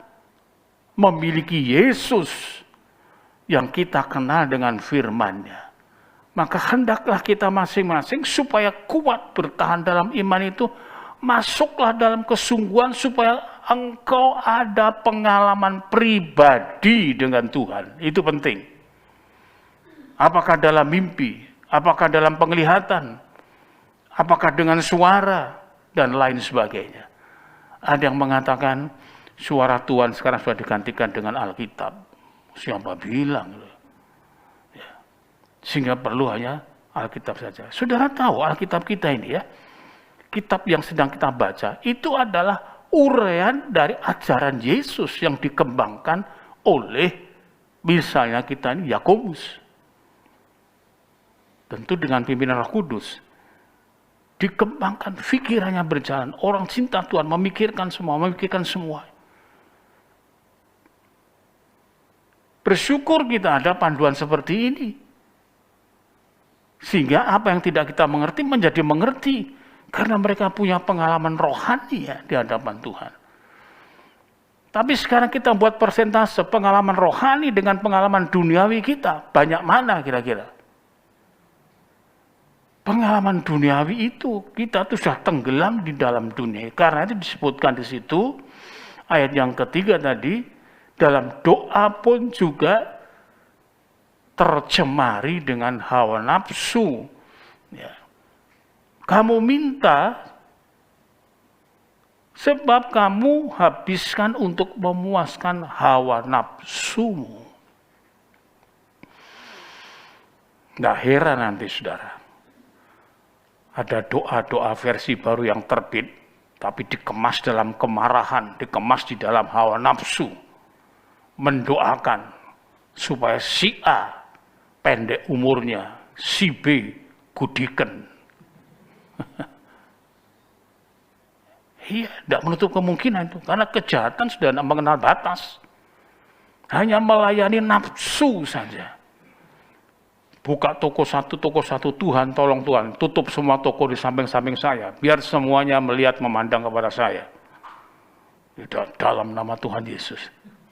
memiliki Yesus yang kita kenal dengan firman-Nya. Maka hendaklah kita masing-masing supaya kuat bertahan dalam iman itu, masuklah dalam kesungguhan supaya engkau ada pengalaman pribadi dengan Tuhan. Itu penting. Apakah dalam mimpi, apakah dalam penglihatan, apakah dengan suara, dan lain sebagainya. Ada yang mengatakan suara Tuhan sekarang sudah digantikan dengan Alkitab. Siapa bilang? Ya. Sehingga perlu hanya Alkitab saja. Saudara tahu Alkitab kita ini ya, kitab yang sedang kita baca, itu adalah uraian dari ajaran Yesus yang dikembangkan oleh misalnya kita ini Yakobus. Tentu dengan pimpinan Roh Kudus. Dikembangkan, pikirannya berjalan. Orang cinta Tuhan memikirkan semua. Bersyukur kita ada panduan seperti ini. Sehingga apa yang tidak kita mengerti menjadi mengerti. Karena mereka punya pengalaman rohani ya di hadapan Tuhan. Tapi sekarang kita buat persentase pengalaman rohani dengan pengalaman duniawi kita. Banyak mana kira-kira? Pengalaman duniawi itu kita tuh sudah tenggelam di dalam dunia. Karena itu disebutkan di situ ayat yang ketiga tadi, dalam doa pun juga tercemari dengan hawa nafsu. Ya. Kamu minta sebab kamu habiskan untuk memuaskan hawa nafsumu. Nggak heran nanti saudara. Ada doa-doa versi baru yang terbit, tapi dikemas dalam kemarahan, dikemas di dalam hawa nafsu. Mendoakan supaya si A pendek umurnya, si B gudiken. Iya, tidak menutup kemungkinan itu. Karena kejahatan sudah tidak mengenal batas. Hanya melayani nafsu saja. Buka toko satu, Tuhan tolong Tuhan, tutup semua toko di samping-samping saya, biar semuanya melihat memandang kepada saya. Dalam nama Tuhan Yesus,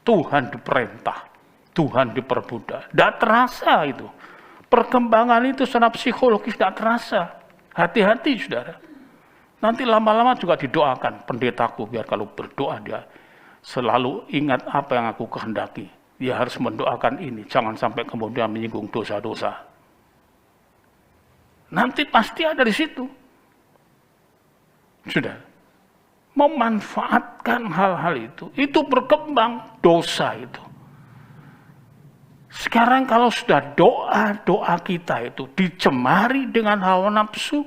Tuhan diperintah, Tuhan diperbudak. Tidak terasa itu. Perkembangan itu secara psikologis tidak terasa. Hati-hati saudara. Nanti lama-lama juga didoakan, pendetaku biar kalau berdoa dia selalu ingat apa yang aku kehendaki. Dia harus mendoakan ini, jangan sampai kemudian menyinggung dosa-dosa. Nanti pasti ada di situ. Sudah. Memanfaatkan hal-hal itu berkembang dosa itu. Sekarang kalau sudah doa-doa kita itu dicemari dengan hawa nafsu,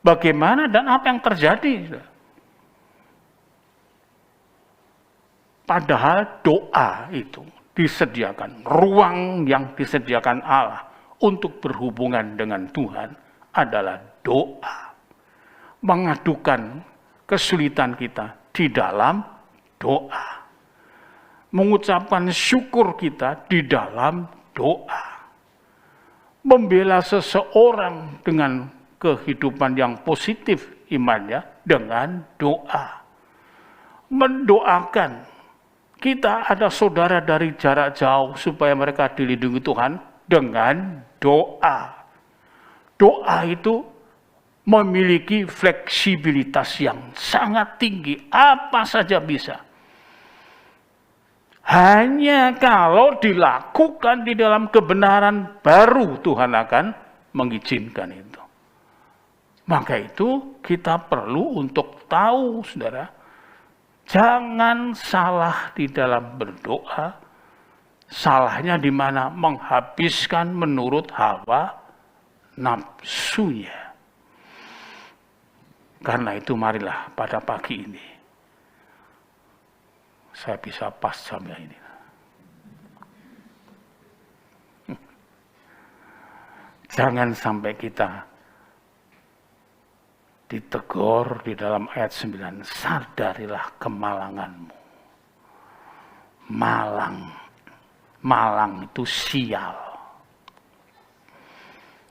bagaimana dan apa yang terjadi? Padahal doa itu disediakan, ruang yang disediakan Allah untuk berhubungan dengan Tuhan adalah doa. Mengadukan kesulitan kita di dalam doa. Mengucapkan syukur kita di dalam doa. Membela seseorang dengan kehidupan yang positif imannya dengan doa. Mendoakan kita ada saudara dari jarak jauh supaya mereka dilindungi Tuhan dengan doa. Doa itu memiliki fleksibilitas yang sangat tinggi, apa saja bisa. Hanya kalau dilakukan di dalam kebenaran baru Tuhan akan mengizinkan itu. Maka itu kita perlu untuk tahu, saudara, jangan salah di dalam berdoa. Salahnya di mana? Menghabiskan menurut hawa nafsunya. Karena itu marilah pada pagi ini saya bisa pas jamnya ini. Jangan sampai kita ditegur di dalam ayat 9, sadarilah kemalanganmu. Malang itu sial.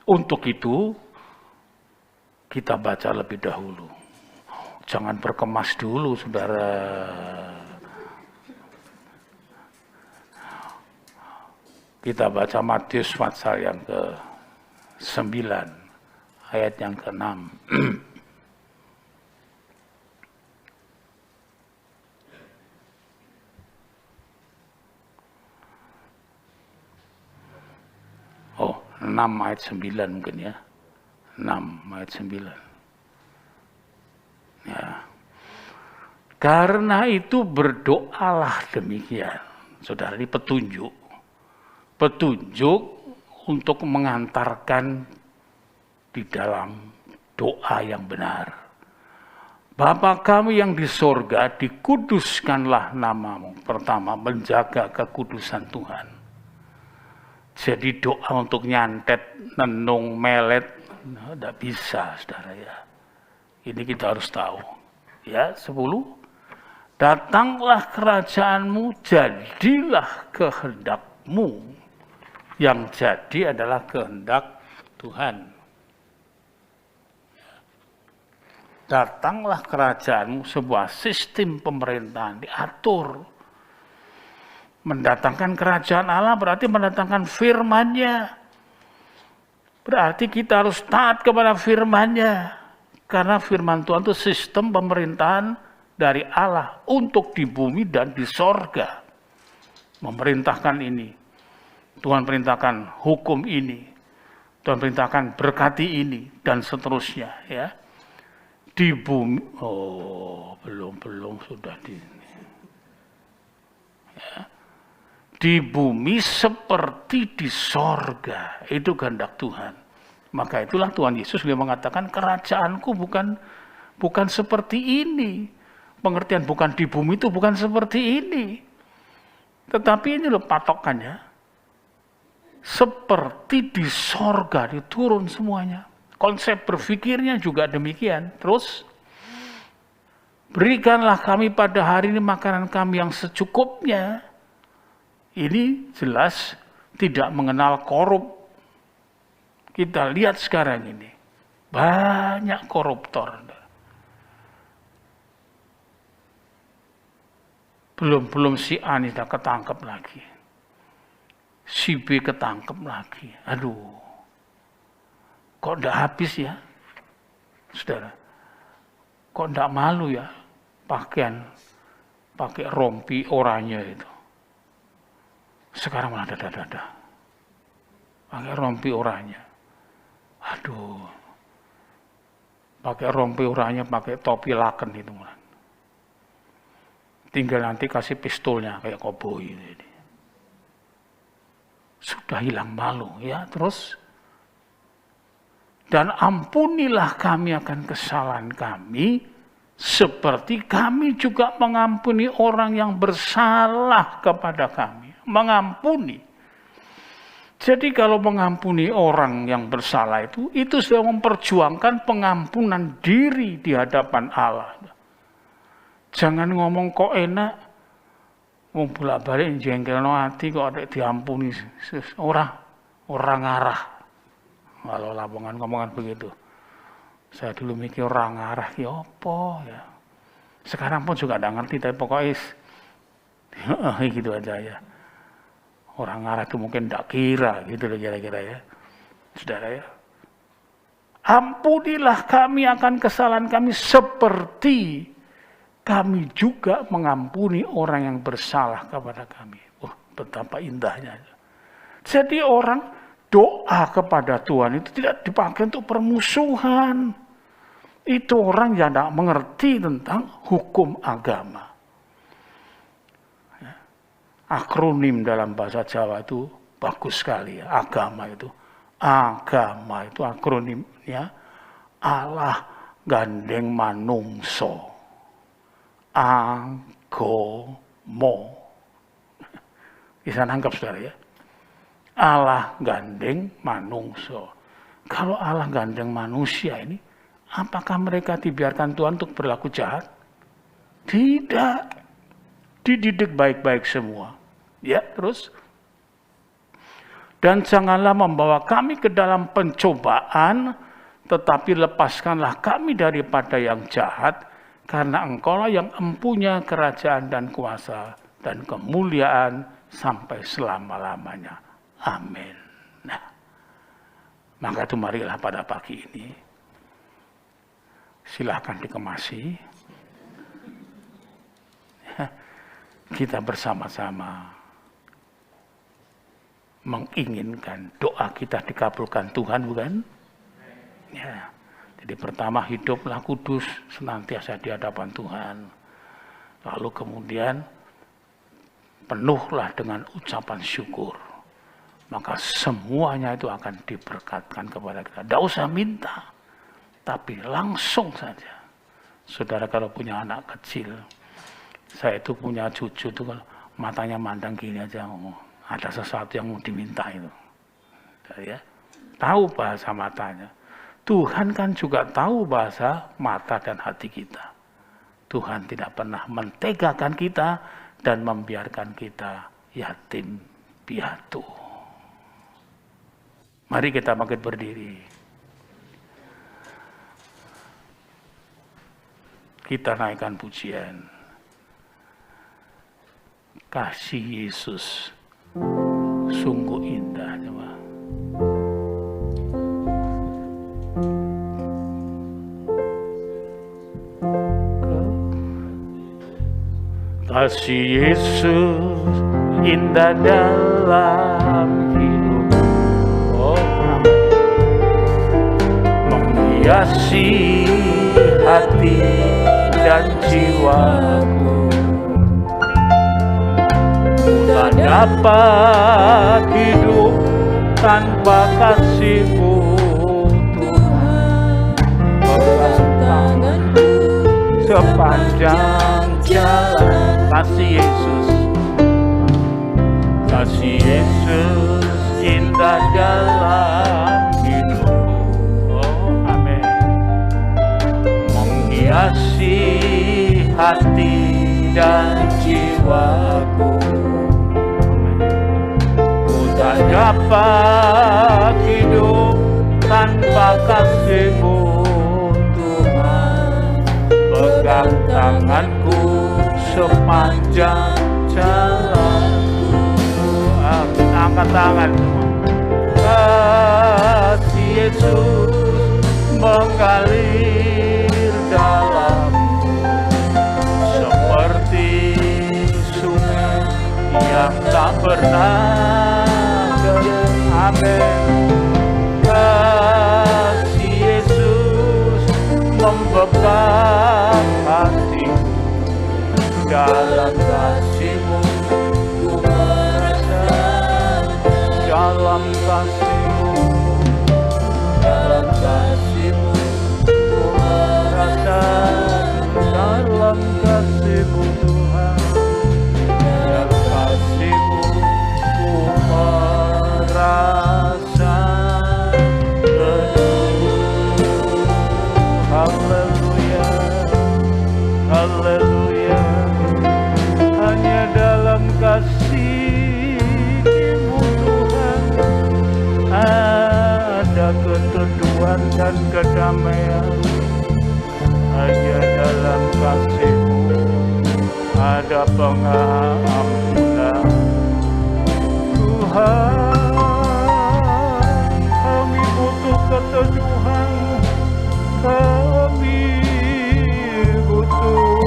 Untuk itu kita baca lebih dahulu. Jangan berkemas dulu, saudara. Kita baca Matius pasal yang ke-9, ayat yang ke-6. Oh, 6 ayat 9 mungkin ya. 6 ayat 9. Ya. Karena itu berdoalah demikian. Saudara, ini petunjuk. Petunjuk untuk mengantarkan di dalam doa yang benar. Bapa kami yang di sorga, dikuduskanlah namamu. Pertama, menjaga kekudusan Tuhan. Jadi doa untuk nyantet, nenung, melet, tidak bisa, saudara ya. Ini kita harus tahu. Ya, 10. Datanglah kerajaanmu, jadilah kehendakmu. Yang jadi adalah kehendak Tuhan. Datanglah kerajaanmu, sebuah sistem pemerintahan diatur. Mendatangkan kerajaan Allah berarti mendatangkan firman-Nya. Berarti kita harus taat kepada firman-Nya. Karena firman Tuhan itu sistem pemerintahan dari Allah untuk di bumi dan di sorga. Memerintahkan ini. Tuhan perintahkan hukum ini. Tuhan perintahkan berkati ini. Dan seterusnya. Ya. Di bumi. Oh, belum sudah di sini. Ya. Di bumi seperti di sorga. Itu kehendak Tuhan. Maka itulah Tuhan Yesus beliau mengatakan, kerajaanku bukan seperti ini. Pengertian bukan di bumi itu bukan seperti ini. Tetapi ini loh patokannya. Seperti di sorga, diturun semuanya. Konsep berpikirnya juga demikian. Terus, berikanlah kami pada hari ini makanan kami yang secukupnya. Ini jelas tidak mengenal korup. Kita lihat sekarang ini. Banyak koruptor. Belum si A ini sudah ketangkep lagi. Si B ketangkep lagi. Aduh. Kok enggak habis ya? Saudara. Kok enggak malu ya? Pakai rompi oranye itu. Sekarang malah dada-dada. Pakai rompi oranye. Aduh. Pakai rompi oranye, pakai topi laken itu. Tinggal nanti kasih pistolnya kayak koboi ini. Sudah hilang malu ya. Terus, dan ampunilah kami akan kesalahan kami, seperti kami juga mengampuni orang yang bersalah kepada kami. Mengampuni. Jadi kalau mengampuni orang yang bersalah itu sudah memperjuangkan pengampunan diri di hadapan Allah. Jangan ngomong kok enak, wong bolak-balik jengkelno ati kok ada diampuni orang ngarah. Kalau lamongan ngomongan begitu. Saya dulu mikir orang ngarah ki opo ya. Sekarang pun juga enggak ngerti tapi pokoknya gitu aja ya. Orang ngarah itu mungkin enggak kira gitu loh kira-kira ya. Saudara ya. Ampunilah kami akan kesalahan kami seperti kami juga mengampuni orang yang bersalah kepada kami. Betapa indahnya. Jadi orang doa kepada Tuhan itu tidak dipakai untuk permusuhan. Itu orang yang tidak mengerti tentang hukum agama. Akronim dalam bahasa Jawa itu bagus sekali ya. Agama itu akronimnya Allah gandeng manungso. Agomo. Bisa nangkep saudara ya. Allah gandeng manungso. Kalau Allah gandeng manusia ini, apakah mereka dibiarkan Tuhan untuk berlaku jahat? Tidak. Dididik baik-baik semua. Ya, terus. Dan janganlah membawa kami ke dalam pencobaan, tetapi lepaskanlah kami daripada yang jahat, karena Engkaulah yang empunya kerajaan dan kuasa dan kemuliaan sampai selama-lamanya. Amin. Nah, maka itu marilah pada pagi ini, silahkan dikemasi. Kita bersama-sama menginginkan doa kita dikabulkan Tuhan, bukan? Ya. Jadi pertama, hiduplah kudus senantiasa di hadapan Tuhan. Lalu kemudian penuhlah dengan ucapan syukur. Maka semuanya itu akan diberkatkan kepada kita. Tidak usah minta, tapi langsung saja. Saudara kalau punya anak kecil, saya itu punya cucu itu matanya mandang gini aja, ada sesuatu yang mau diminta itu. Ya, tahu bahasa matanya. Tuhan kan juga tahu bahasa mata dan hati kita. Tuhan tidak pernah mentegakan kita dan membiarkan kita yatim piatu. Mari kita bangkit berdiri. Kita naikkan pujian. Kasih Yesus sungguh indah. Coba. Kasih Yesus indah dalam hidup, menghiasi hati dan jiwaku. Tak dapat hidup tanpa kasih-Mu, Tuhan. Pegang tanganku sepanjang jalan. Kasih Yesus, kasih Yesus indah dalam hidupku. Amin. Menghiasi hati dan jiwaku. Ku tak dapat hidup tanpa kasih-Mu, Tuhan. Pegang tanganku sepanjang jalanku. Amin. Angkat tangan semua. Kasih Yesus mengalir dalamku seperti sungai yang tak pernah kering. Amin. Kasih Yesus membekal hatiku. Dalam kasih-Mu ku merasa, dalam kasih-Mu, dalam kasih-Mu ku merasa, dalam kasih-Mu Tuhan, dalam kasih-Mu ku merasa teduh. Haleluya, haleluya. Hanya dalam kasih-Mu Tuhan ada keteduhan dan kedamaian. Hanya dalam kasih-Mu ada pengampunan. Tuhan, kami butuh keteduhan, kami butuh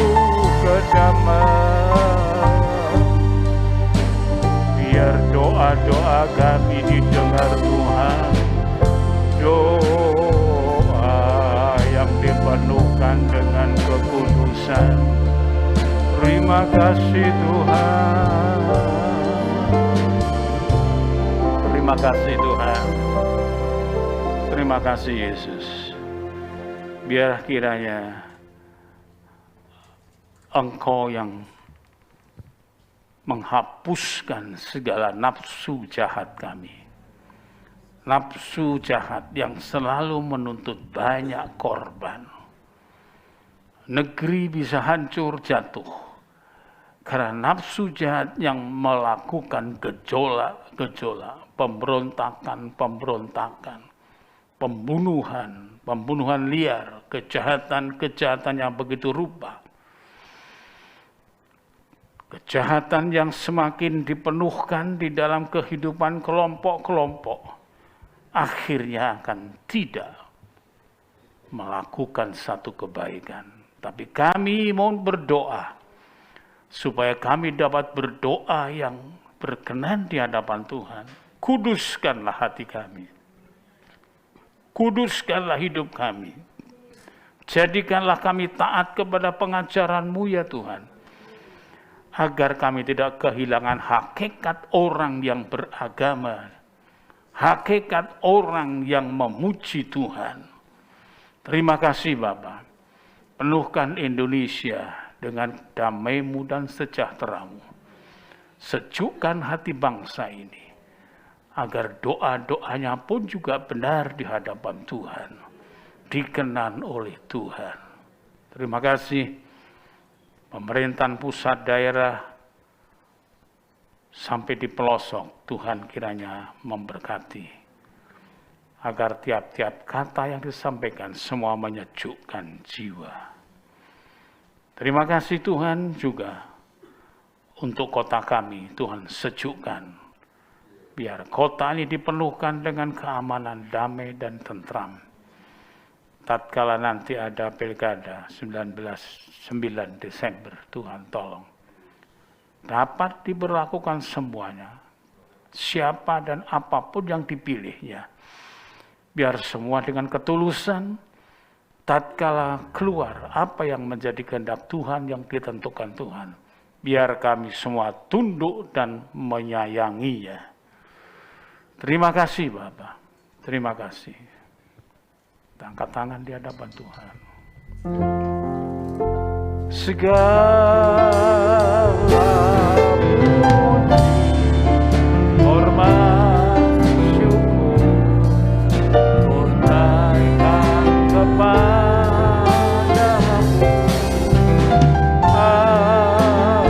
Terima kasih Tuhan. Terima kasih Tuhan. Terima kasih Yesus. Biar kiranya Engkau yang menghapuskan segala nafsu jahat kami. Nafsu jahat yang selalu menuntut banyak korban. Negeri bisa hancur jatuh karena nafsu jahat yang melakukan gejolak-gejolak, pemberontakan, pembunuhan liar, kejahatan yang begitu rupa. Kejahatan yang semakin dipenuhkan di dalam kehidupan kelompok-kelompok, akhirnya akan tidak melakukan satu kebaikan. Tapi kami mau berdoa, supaya kami dapat berdoa yang berkenan di hadapan Tuhan. Kuduskanlah hati kami. Kuduskanlah hidup kami. Jadikanlah kami taat kepada pengajaran-Mu ya Tuhan. Agar kami tidak kehilangan hakikat orang yang beragama. Hakikat orang yang memuji Tuhan. Terima kasih Bapa. Penuhkan Indonesia dengan damai-Mu dan sejahtera-Mu. Sejukkan hati bangsa ini. Agar doa-doanya pun juga benar di hadapan Tuhan. Dikenan oleh Tuhan. Terima kasih. Pemerintahan pusat daerah sampai di pelosok, Tuhan kiranya memberkati. Agar tiap-tiap kata yang disampaikan semua menyejukkan jiwa. Terima kasih Tuhan juga untuk kota kami, Tuhan sejukkan. Biar kota ini dipenuhkan dengan keamanan, damai dan tentram. Tatkala nanti ada pilkada 9 Desember, Tuhan tolong. Dapat diberlakukan semuanya. Siapa dan apapun yang dipilihnya. Biar semua dengan ketulusan, tatkala keluar apa yang menjadi kehendak Tuhan yang ditentukan Tuhan. Biar kami semua tunduk dan menyayanginya. Terima kasih Bapa. Terima kasih. Angkat tangan di hadapan Tuhan. Segala puji, hormat, syukur, tunaikan kepada-Mu. Allah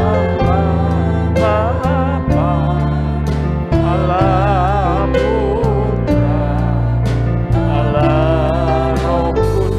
Bapa, Allah Putra, Allah Roh Kudus.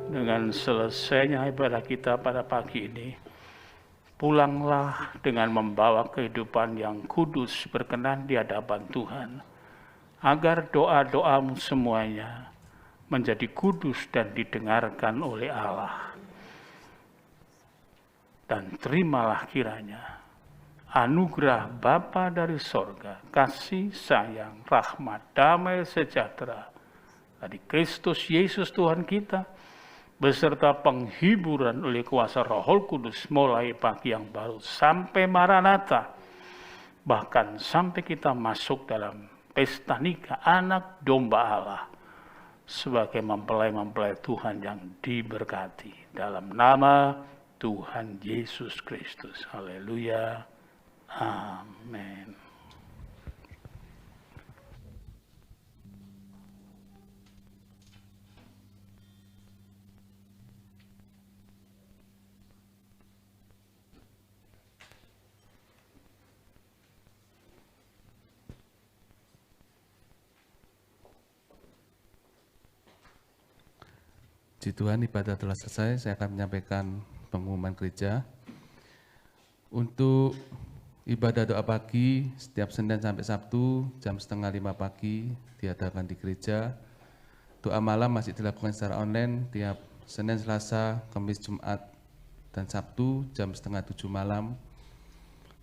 Dengan selesainya ibadah kita pada pagi ini, pulanglah dengan membawa kehidupan yang kudus berkenan di hadapan Tuhan, agar doa-doamu semuanya menjadi kudus dan didengarkan oleh Allah. Dan terimalah kiranya anugerah Bapa dari sorga, kasih sayang, rahmat, damai, sejahtera dari Kristus Yesus Tuhan kita, beserta penghiburan oleh kuasa Roh Kudus mulai pagi yang baru sampai Maranatha, bahkan sampai kita masuk dalam pesta nikah anak domba Allah sebagai mempelai-mempelai Tuhan yang diberkati dalam nama Tuhan Yesus Kristus. Haleluya. Amin. Puji Tuhan, ibadah telah selesai. Saya akan menyampaikan pengumuman gereja. Untuk ibadah doa pagi setiap Senin sampai Sabtu jam 4:30 pagi diadakan di gereja. Doa malam masih dilakukan secara online tiap Senin, Selasa, Kamis, Jumat, dan Sabtu jam 6:30 malam.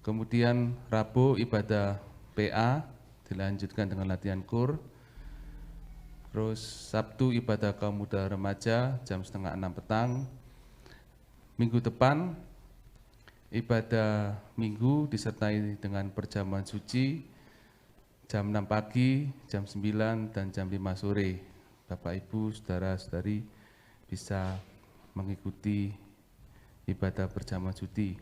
Kemudian Rabu ibadah PA dilanjutkan dengan latihan KUR. Terus Sabtu ibadah kaum muda remaja jam 5:30 petang. Minggu depan ibadah minggu disertai dengan perjamuan suci jam 6 pagi, jam 9, dan jam 5 sore. Bapak, Ibu, Saudara-saudari bisa mengikuti ibadah perjamuan suci.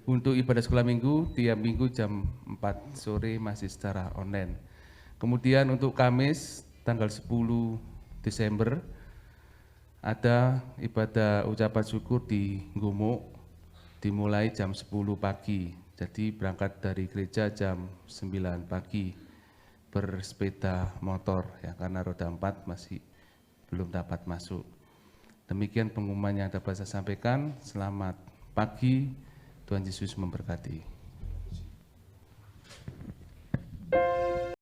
Untuk ibadah sekolah minggu, tiap minggu jam 4 sore masih secara online. Kemudian untuk Kamis, tanggal 10 Desember, ada ibadah ucapan syukur di Ngumuk, dimulai jam 10 pagi. Jadi berangkat dari gereja jam 9 pagi, bersepeda motor, ya, karena roda 4 masih belum dapat masuk. Demikian pengumuman yang dapat saya sampaikan. Selamat pagi, Tuhan Yesus memberkati.